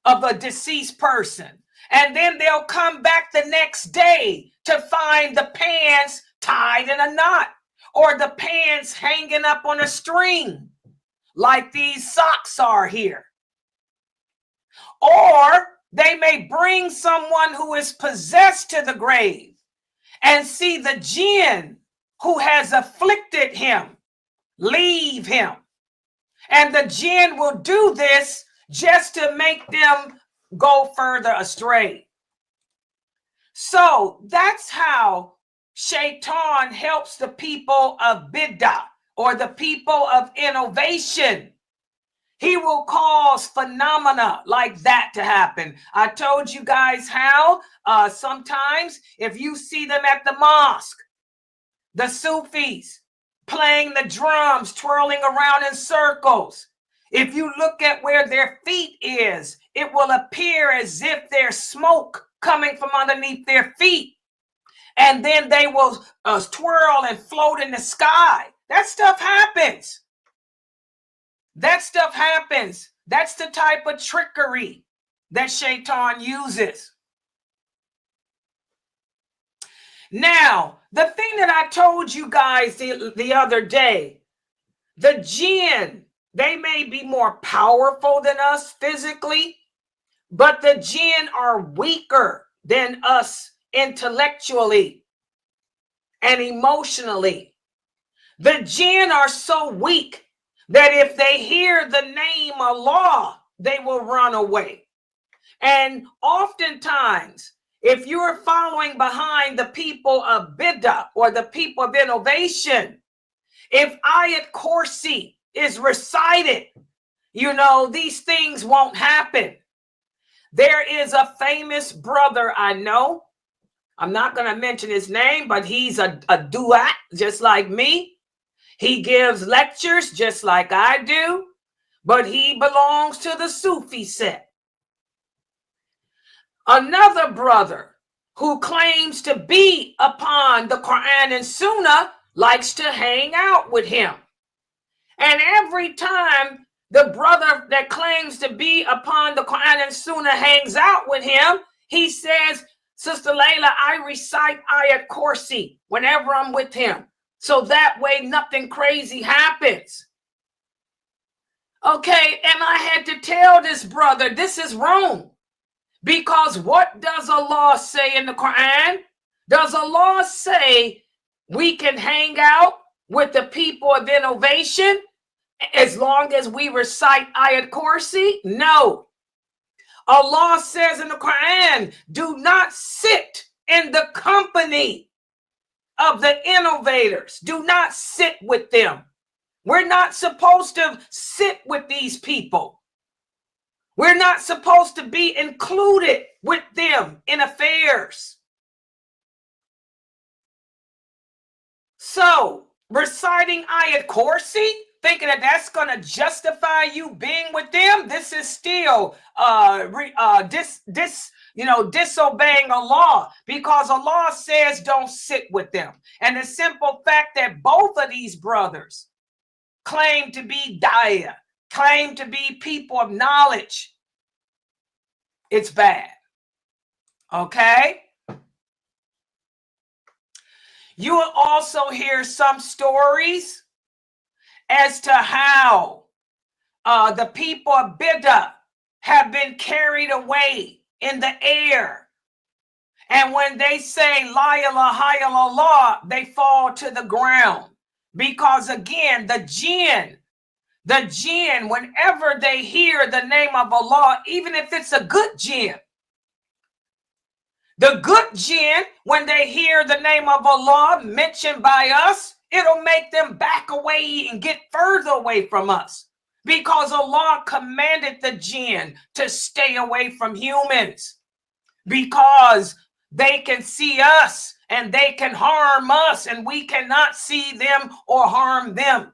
of a deceased person, and then they'll come back the next day to find the pants tied in a knot, or the pants hanging up on a string, like these socks are here. Or they may bring someone who is possessed to the grave and see the jinn who has afflicted him leave him. And the jinn will do this just to make them go further astray. So that's how Shaitan helps the people of Bidah, or the people of innovation. He will cause phenomena like that to happen. I told you guys how sometimes if you see them at the mosque, the Sufis playing the drums, twirling around in circles, if you look at where their feet is, it will appear as if there's smoke coming from underneath their feet. And then they will twirl and float in the sky. That stuff happens. That stuff happens. That's the type of trickery that Shaitan uses. Now, the thing that I told you guys the other day, the jinn, they may be more powerful than us physically, but the jinn are weaker than us intellectually and emotionally. The jinn are so weak that if they hear the name Allah, they will run away. And oftentimes, if you're following behind the people of Bidah or the people of innovation, if Ayat Kursi is recited, you know, these things won't happen. There is a famous brother I know. I'm not going to mention his name, but he's a duat just like me. He gives lectures just like I do, but he belongs to the Sufi sect. Another brother who claims to be upon the Quran and Sunnah likes to hang out with him. And every time the brother that claims to be upon the Quran and Sunnah hangs out with him, he says, Sister Laila, I recite Ayat Kursi whenever I'm with him. So that way nothing crazy happens. Okay, and I had to tell this brother, this is wrong. Because what does Allah say in the Quran? Does Allah say we can hang out with the people of innovation as long as we recite Ayat Kursi? No. Allah says in the Quran, do not sit in the company of the innovators. Do not sit with them. We're not supposed to sit with these people. We're not supposed to be included with them in affairs. So, reciting Ayat Kursi, thinking that that's going to justify you being with them, this is still disobeying Allah, because Allah says don't sit with them. And the simple fact that both of these brothers claim to be daya, claim to be people of knowledge, it's bad. Okay? You will also hear some stories as to how the people of Bidah have been carried away in the air. And when they say La ilaha illallah, they fall to the ground. Because again, the jinn, whenever they hear the name of Allah, even if it's a good jinn, the good jinn, when they hear the name of Allah mentioned by us, it'll make them back away and get further away from us. Because Allah commanded the jinn to stay away from humans. Because they can see us and they can harm us, and we cannot see them or harm them.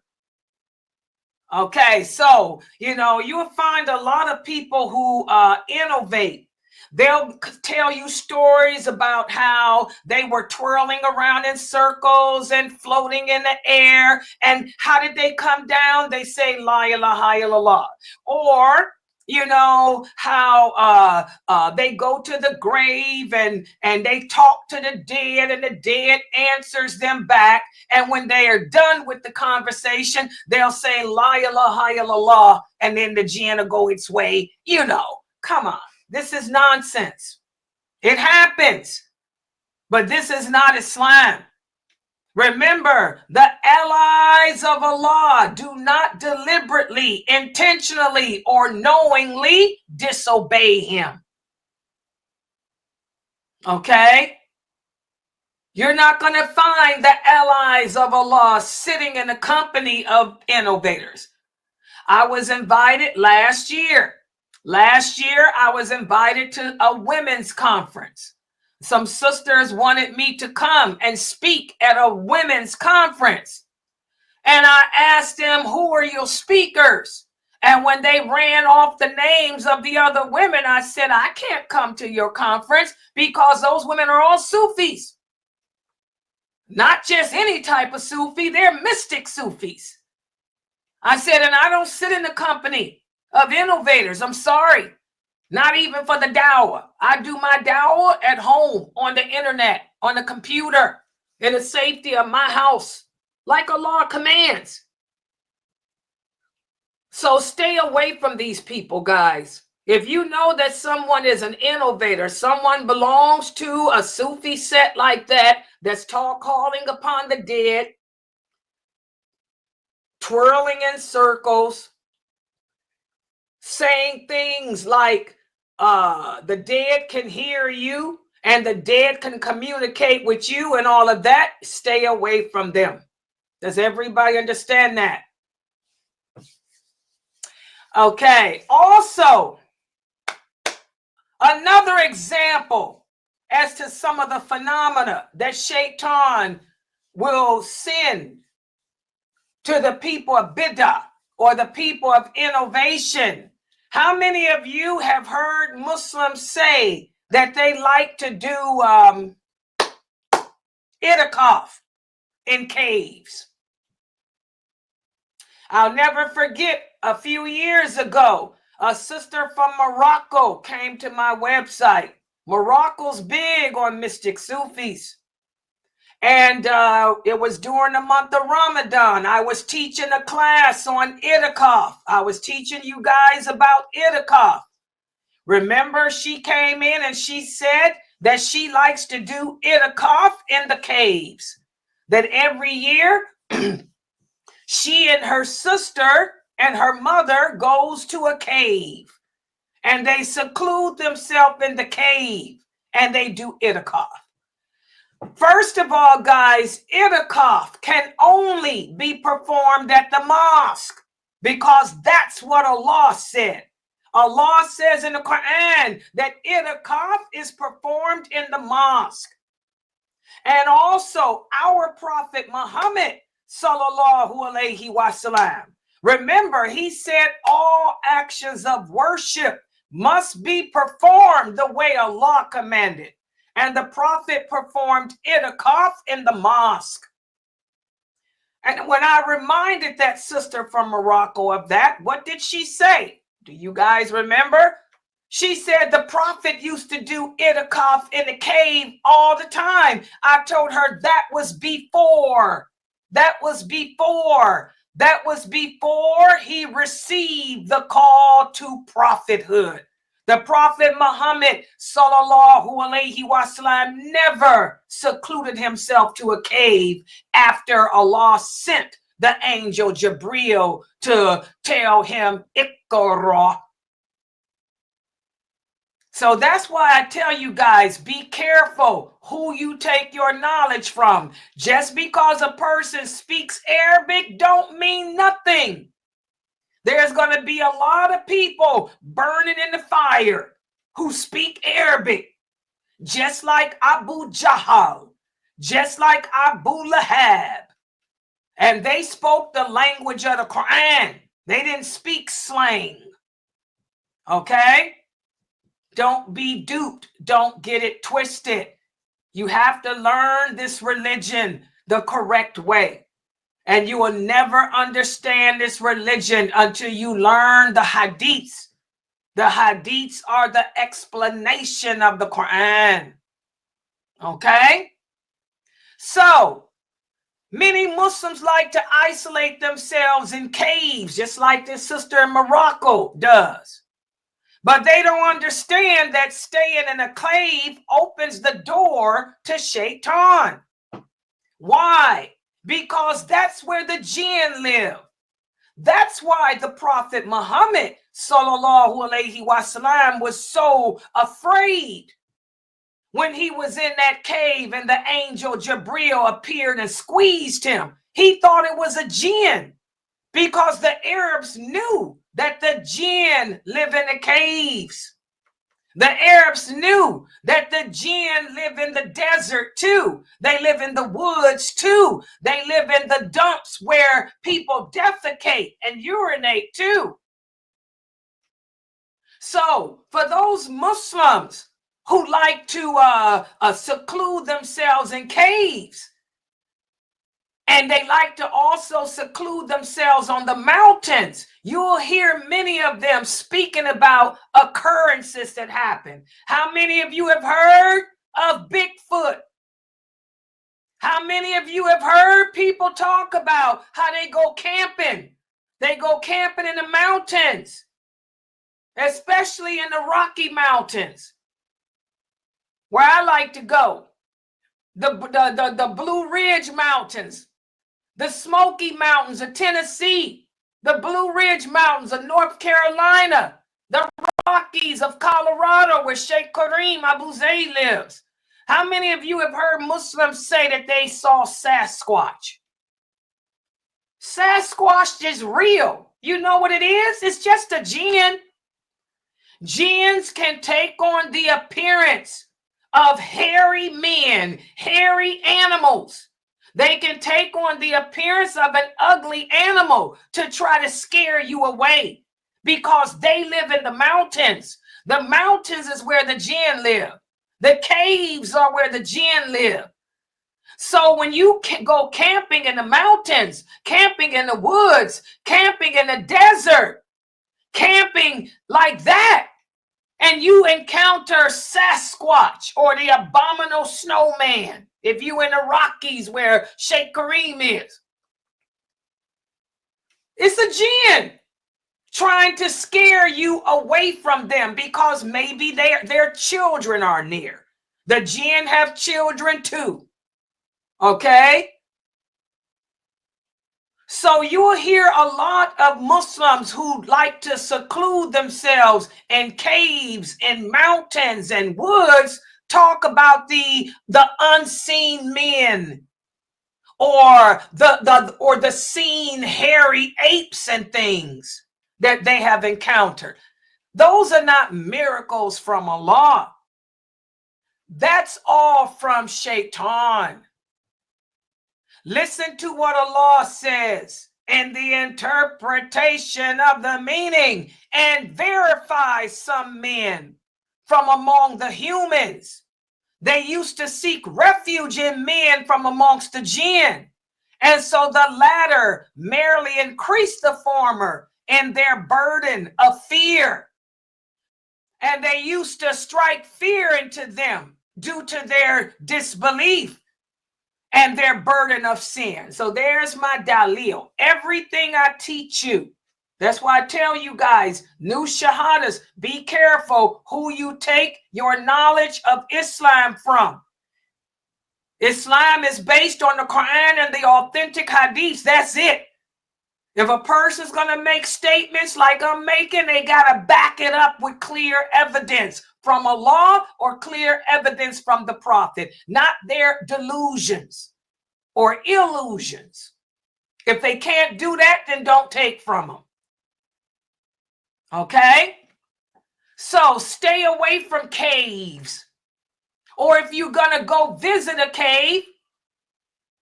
Okay, so, you know, you'll find a lot of people who innovate. They'll tell you stories about how they were twirling around in circles and floating in the air. And how did they come down? They say, La ilaha illallah. Or, you know, how they go to the grave and they talk to the dead, and the dead answers them back. And when they are done with the conversation, they'll say, La ilaha illallah, and then the jinn will go its way. You know, come on. This is nonsense. It happens. But this is not Islam. Remember, the allies of Allah do not deliberately, intentionally, or knowingly disobey him. Okay? You're not going to find the allies of Allah sitting in the company of innovators. I was invited last year. Last year, I was invited to a women's conference. Some sisters wanted me to come and speak at a women's conference. And I asked them, who are your speakers? And when they ran off the names of the other women, I said, I can't come to your conference because those women are all Sufis. Not just any type of Sufi, they're mystic Sufis. I said, and I don't sit in the company of innovators. I'm sorry. Not even for the dawah. I do my dawah at home, on the internet, on the computer, in the safety of my house, like Allah commands. So stay away from these people, guys. If you know that someone is an innovator, someone belongs to a Sufi set like that, that's calling upon the dead, twirling in circles, saying things like the dead can hear you and the dead can communicate with you and all of that, stay away from them. Does everybody understand that? Okay. Also, another example as to some of the phenomena that Shaitan will send to the people of Bidah or the people of innovation. How many of you have heard Muslims say that they like to do itikaf in caves? I'll never forget, a few years ago, a sister from Morocco came to my website. Morocco's big on mystic Sufis. And it was during the month of Ramadan. I was teaching a class on itikaf. I was teaching you guys about itikaf. Remember, she came in and she said that she likes to do itikaf in the caves. That every year, she and her sister and her mother goes to a cave. And they seclude themselves in the cave. And they do itikaf. First of all, guys, itikaf can only be performed at the mosque because that's what Allah said. Allah says in the Quran that itikaf is performed in the mosque. And also our Prophet Muhammad sallallahu alaihi wasallam, remember, he said all actions of worship must be performed the way Allah commanded. And the Prophet performed itikaf in the mosque. And when I reminded that sister from Morocco of that, what did she say? Do you guys remember? She said the Prophet used to do itikaf in the cave all the time. I told her that was before. That was before. That was before he received the call to prophethood. The Prophet Muhammad sallallahu alaihi wasallam never secluded himself to a cave after Allah sent the angel Jibreel to tell him Iqra. So that's why I tell you guys, be careful who you take your knowledge from. Just because a person speaks Arabic don't mean nothing. There's going to be a lot of people burning in the fire who speak Arabic, just like Abu Jahl, just like Abu Lahab. And they spoke the language of the Quran. They didn't speak slang. Okay? Don't be duped. Don't get it twisted. You have to learn this religion the correct way. And you will never understand this religion until you learn the hadiths. The hadiths are the explanation of the Quran. Okay? So, many Muslims like to isolate themselves in caves, just like this sister in Morocco does. But they don't understand that staying in a cave opens the door to Shaitan. Why? Because that's where the jinn live. That's why the Prophet Muhammad sallallahu alaihi wasallam was so afraid when he was in that cave and the angel Jabril appeared and squeezed him. He thought it was a jinn because the Arabs knew that the jinn live in the caves. The Arabs knew that the jinn live in the desert too. They live in the woods too. They live in the dumps where people defecate and urinate too. So for those Muslims who like to seclude themselves in caves, and they like to also seclude themselves on the mountains, you'll hear many of them speaking about occurrences that happen. How many of you have heard of Bigfoot? How many of you have heard people talk about how they go camping? They go camping in the mountains, especially in the Rocky Mountains, where I like to go. The Blue Ridge Mountains, the Smoky Mountains of Tennessee, the Blue Ridge Mountains of North Carolina, the Rockies of Colorado, where Sheikh Kareem Abu Zayd lives. How many of you have heard Muslims say that they saw Sasquatch? Sasquatch is real. You know what it is? It's just a jinn. Jinns can take on the appearance of hairy men, hairy animals. They can take on the appearance of an ugly animal to try to scare you away because they live in the mountains. The mountains is where the jinn live. The caves are where the jinn live. So when you go camping in the mountains, camping in the woods, camping in the desert, camping like that, and you encounter Sasquatch or the abominable snowman, if you in the Rockies where Sheikh Kareem is, it's a jinn trying to scare you away from them because maybe their children are near. The jinn have children too. Okay? So you'll hear a lot of Muslims who like to seclude themselves in caves and mountains and woods talk about the unseen men or the seen hairy apes and things that they have encountered. Those are not miracles from Allah. That's all from Shaitan. Listen to what Allah says in the interpretation of the meaning and verify some men from among the humans. They used to seek refuge in men from amongst the jinn. And so the latter merely increased the former in their burden of fear. And they used to strike fear into them due to their disbelief and their burden of sin. So there's my dalil. Everything I teach you. That's why I tell you guys, new shahadas, be careful who you take your knowledge of Islam from. Islam is based on the Quran and the authentic hadiths. That's it. If a person's going to make statements like I'm making, they got to back it up with clear evidence from Allah or clear evidence from the Prophet, not their delusions or illusions. If they can't do that, then don't take from them. Okay? So stay away from caves. Or if you're going to go visit a cave,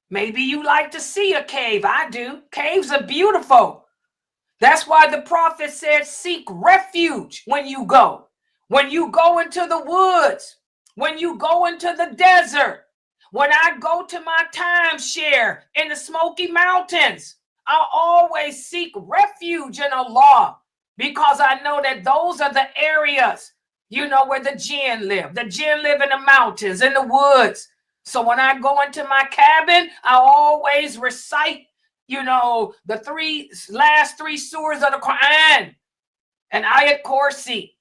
maybe you like to see a cave. I do. Caves are beautiful. That's why the Prophet said, seek refuge when you go. When you go into the woods, when you go into the desert, when I go to my timeshare in the Smoky Mountains, I'll always seek refuge in Allah because I know that those are the areas, you know, where the jinn live. The jinn live in the mountains, in the woods. So when I go into my cabin, I always recite, you know, the last three surahs of the Quran and Ayat Kursi.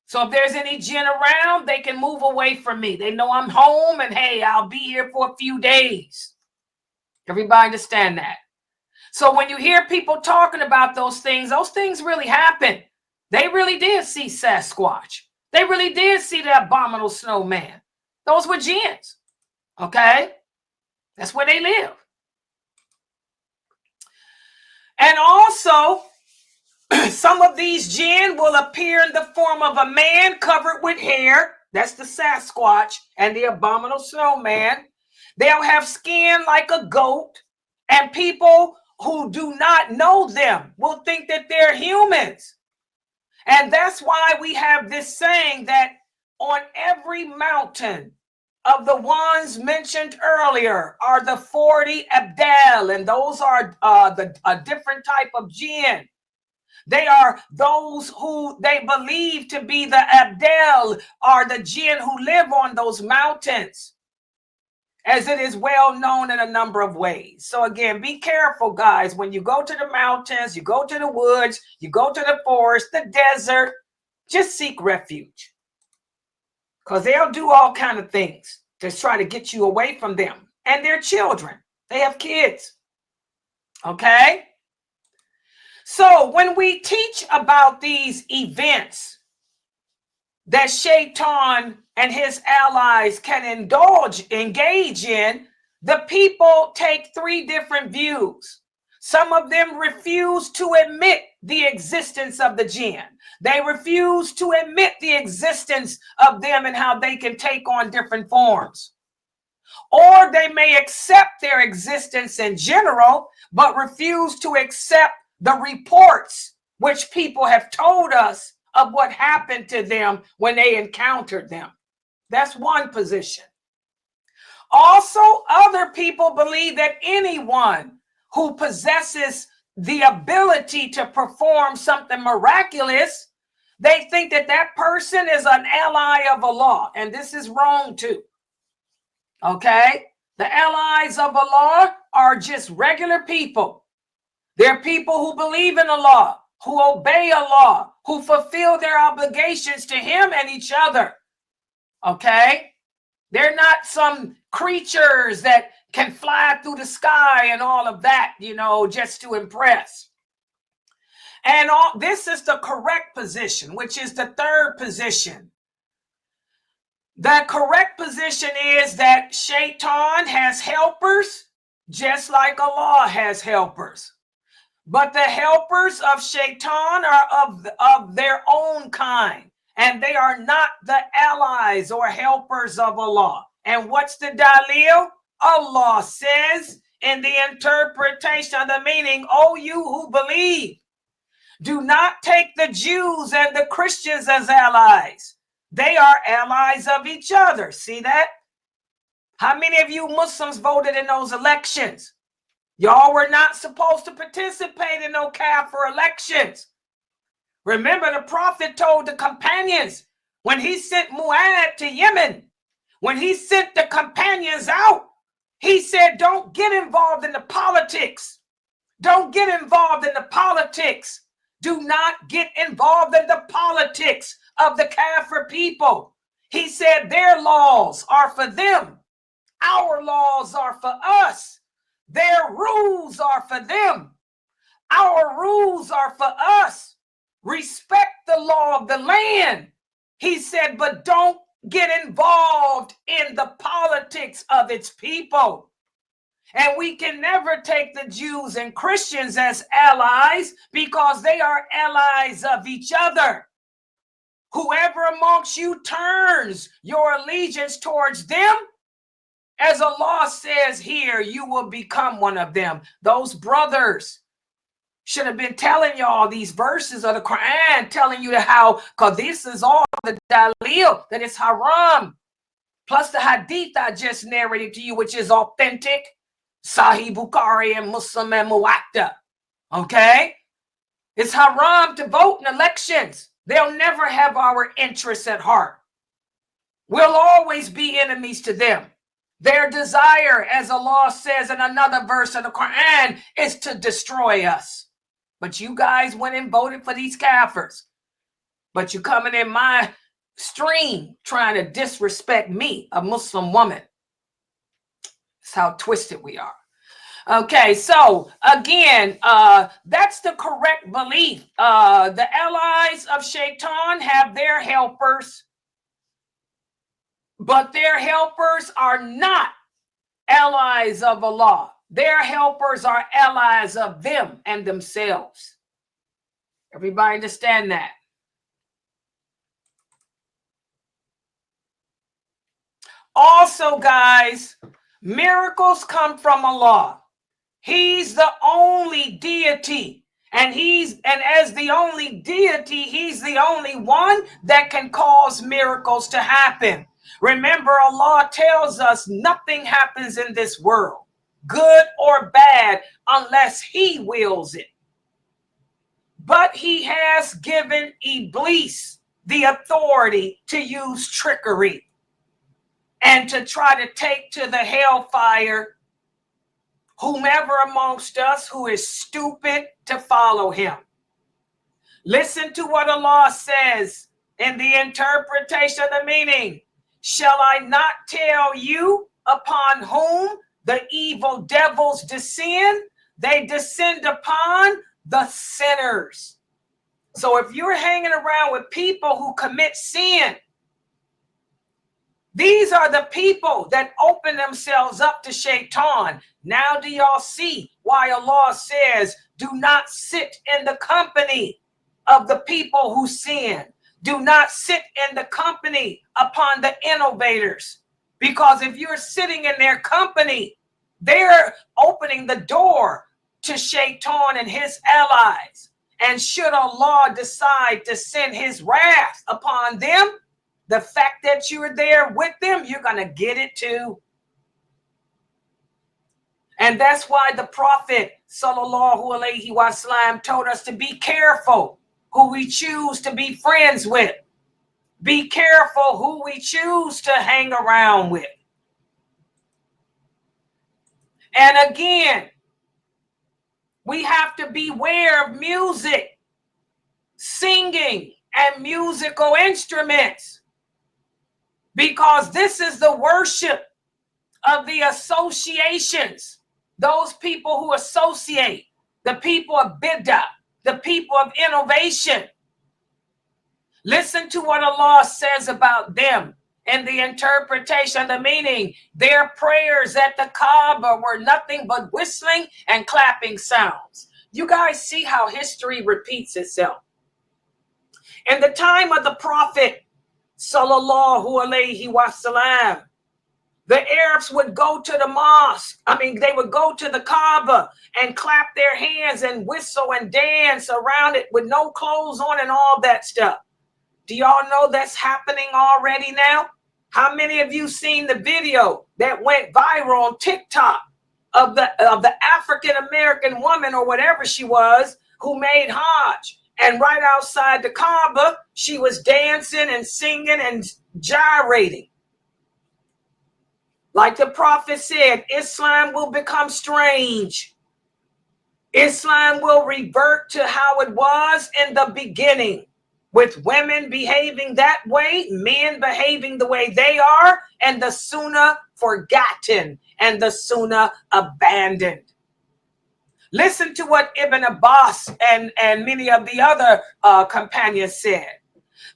So if there's any jinn around, they can move away from me. They know I'm home and hey, I'll be here for a few days. Everybody understand that? So when you hear people talking about those things really happen. They really did see Sasquatch. They really did see the abominable snowman. Those were jinns. Okay? That's where they live. And also, some of these jinn will appear in the form of a man covered with hair. That's the Sasquatch and the abominable snowman. They'll have skin like a goat, and people who do not know them will think that they're humans. And that's why we have this saying that on every mountain of the ones mentioned earlier are the 40 Abdel, and those are a different type of jinn. They are those who they believe to be the Abdel, are the jinn who live on those mountains, as it is well known in a number of ways. So again, be careful, guys. When you go to the mountains, you go to the woods, you go to the forest, the desert, just seek refuge, because they'll do all kinds of things to try to get you away from them and their children. They have kids. Okay? So when we teach about these events that Shaitan and his allies can engage in, the people take three different views. Some of them refuse to admit the existence of the jinn. They refuse to admit the existence of them and how they can take on different forms. Or they may accept their existence in general, but refuse to accept the reports which people have told us of what happened to them when they encountered them. That's one position. Also, other people believe that anyone who possesses the ability to perform something miraculous, they think that that person is an ally of Allah. And this is wrong too. Okay? The allies of Allah are just regular people. They're people who believe in Allah, who obey Allah, who fulfill their obligations to Him and each other. Okay? They're not some creatures that can fly through the sky and all of that, you know, just to impress. And this is the correct position, which is the third position. The correct position is that Shaitan has helpers, just like Allah has helpers. But the helpers of Shaitan are of their own kind, and they are not the allies or helpers of Allah. And what's the dalil? Allah says in the interpretation of the meaning, "O you who believe, do not take the Jews and the Christians as allies. They are allies of each other." See that? How many of you Muslims voted in those elections? Y'all were not supposed to participate in no Kafir elections. Remember, the Prophet told the companions when he sent Mu'ad to Yemen, when he sent the companions out, he said, don't get involved in the politics. Don't get involved in the politics. Do not get involved in the politics of the Kafir people. He said their laws are for them. Our laws are for us. Their rules are for them. Our rules are for us. Respect the law of the land. He said, but don't get involved in the politics of its people. And we can never take the Jews and Christians as allies because they are allies of each other. Whoever amongst you turns your allegiance towards them, as Allah says here, you will become one of them. Those brothers should have been telling y'all these verses of the Quran, telling you how, because this is all the dalil, that it's haram. Plus the hadith I just narrated to you, which is authentic. Sahih Bukhari and Muslim and Muwatta. Okay? It's haram to vote in elections. They'll never have our interests at heart. We'll always be enemies to them. Their desire, as Allah says in another verse of the Quran, is to destroy us. But you guys went and voted for these kafirs. But you coming in my stream trying to disrespect me, a Muslim woman. That's how twisted we are. Okay, so again, that's the correct belief. The allies of Shaitan have their helpers, but their helpers are not allies of Allah. Their helpers are allies of them and themselves. Everybody understand that? Also, guys, miracles come from Allah. He's the only deity, and as the only deity, he's the only one that can cause miracles to happen. Remember, Allah tells us nothing happens in this world, good or bad, unless he wills it. But he has given Iblis the authority to use trickery and to try to take to the hellfire whomever amongst us who is stupid to follow him. Listen to what Allah says in the interpretation of the meaning. Shall I not tell you upon whom the evil devils descend? They descend upon the sinners. So if you're hanging around with people who commit sin, these are the people that open themselves up to Shaitan. Now do y'all see why Allah says, do not sit in the company of the people who sin. Do not sit in the company upon the innovators. Because if you're sitting in their company, they're opening the door to Shaitan and his allies. And should Allah decide to send his wrath upon them, the fact that you're there with them, you're going to get it too. And that's why the Prophet sallallahu alaihi wasallam told us to be careful who we choose to be friends with. Be careful who we choose to hang around with. And again, we have to beware of music, singing, and musical instruments. Because this is the worship of the associations, those people who associate, the people of Bidah, the people of innovation. Listen to what Allah says about them in the interpretation of the meaning. Their prayers at the Kaaba were nothing but whistling and clapping sounds. You guys see how history repeats itself. In the time of the Prophet sallallahu alaihi wasallam, the Arabs would go to the mosque. They would go to the Kaaba and clap their hands and whistle and dance around it with no clothes on and all that stuff. Do y'all know that's happening already now? How many of you seen the video that went viral on TikTok of the African American woman or whatever she was who made Hajj? And right outside the Kaaba, she was dancing and singing and gyrating. Like the Prophet said, Islam will become strange. Islam will revert to how it was in the beginning, with women behaving that way, men behaving the way they are, and the Sunnah forgotten and the Sunnah abandoned. Listen to what Ibn Abbas and many of the other companions said.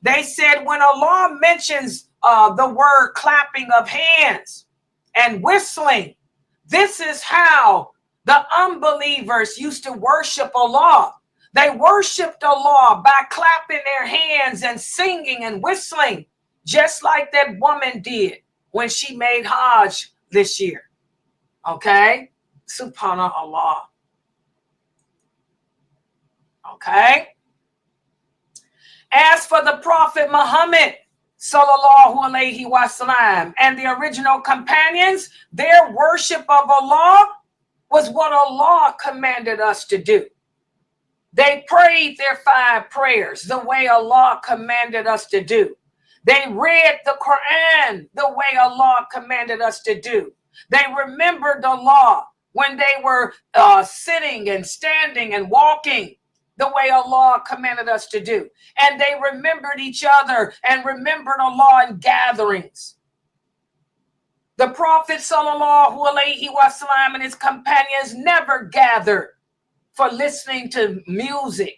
They said when Allah mentions the word clapping of hands and whistling, this is how the unbelievers used to worship Allah. They worshiped Allah by clapping their hands and singing and whistling, just like that woman did when she made Hajj this year. Okay? Subhanallah. Okay? As for the Prophet Muhammad sallallahu alaihi wasallam and the original companions, their worship of Allah was what Allah commanded us to do. They prayed their 5 prayers the way Allah commanded us to do. They read the Quran the way Allah commanded us to do. They remembered Allah when they were sitting and standing and walking the way Allah commanded us to do. And they remembered each other and remembered Allah in gatherings. The Prophet sallallahu alaihi wasallam and his companions never gathered for listening to music.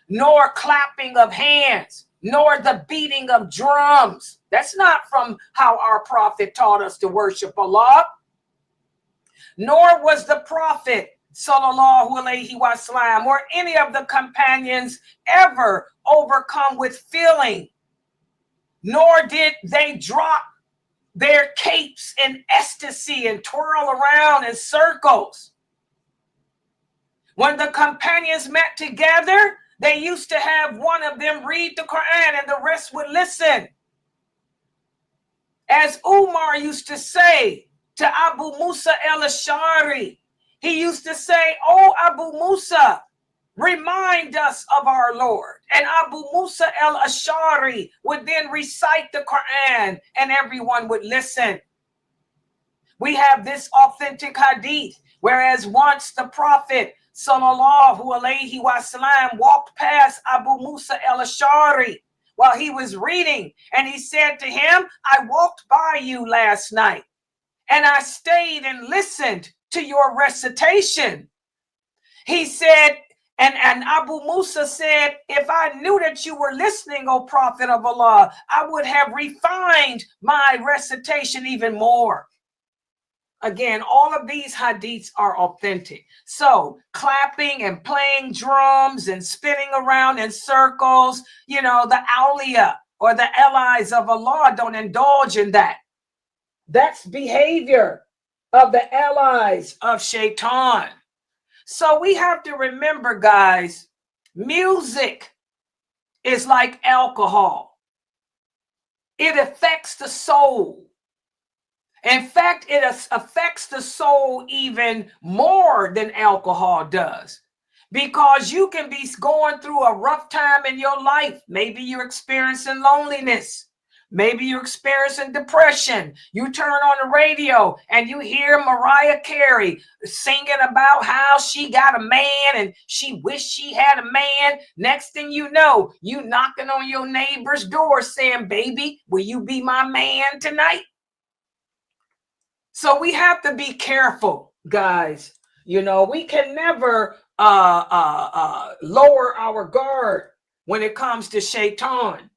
nor clapping of hands, nor the beating of drums. That's not from how our prophet taught us to worship Allah. Nor was the prophet sallallahu alaihi wasallam or any of the companions ever overcome with feeling, nor did they drop their capes in ecstasy and twirl around in circles. When the companions met together, they used to have one of them read the Quran and the rest would listen. As Umar used to say to Abu Musa al-Ash'ari, he used to say, "Oh, Abu Musa, remind us of our Lord." And Abu Musa al-Ash'ari would then recite the Quran and everyone would listen. We have this authentic hadith, whereas once the Prophet sallallahu alaihi wasallam walked past Abu Musa al-Ash'ari while he was reading, and he said to him, "I walked by you last night and I stayed and listened to your recitation." He said, and Abu Musa said, "If I knew that you were listening, O Prophet of Allah, I would have refined my recitation even more." Again, all of these hadiths are authentic. So clapping and playing drums and spinning around in circles, you know, the awliya or the allies of Allah don't indulge in that. That's behavior of the allies of Shaitan. So we have to remember, guys, music is like alcohol. It affects the soul. In fact, it affects the soul even more than alcohol does, because you can be going through a rough time in your life. Maybe you're experiencing loneliness. Maybe you're experiencing depression. You turn on the radio and you hear Mariah Carey singing about how she got a man and she wished she had a man. Next thing you know, you knocking on your neighbor's door saying, "Baby, will you be my man tonight?" So we have to be careful, guys. You know, we can never lower our guard when it comes to Shaitan.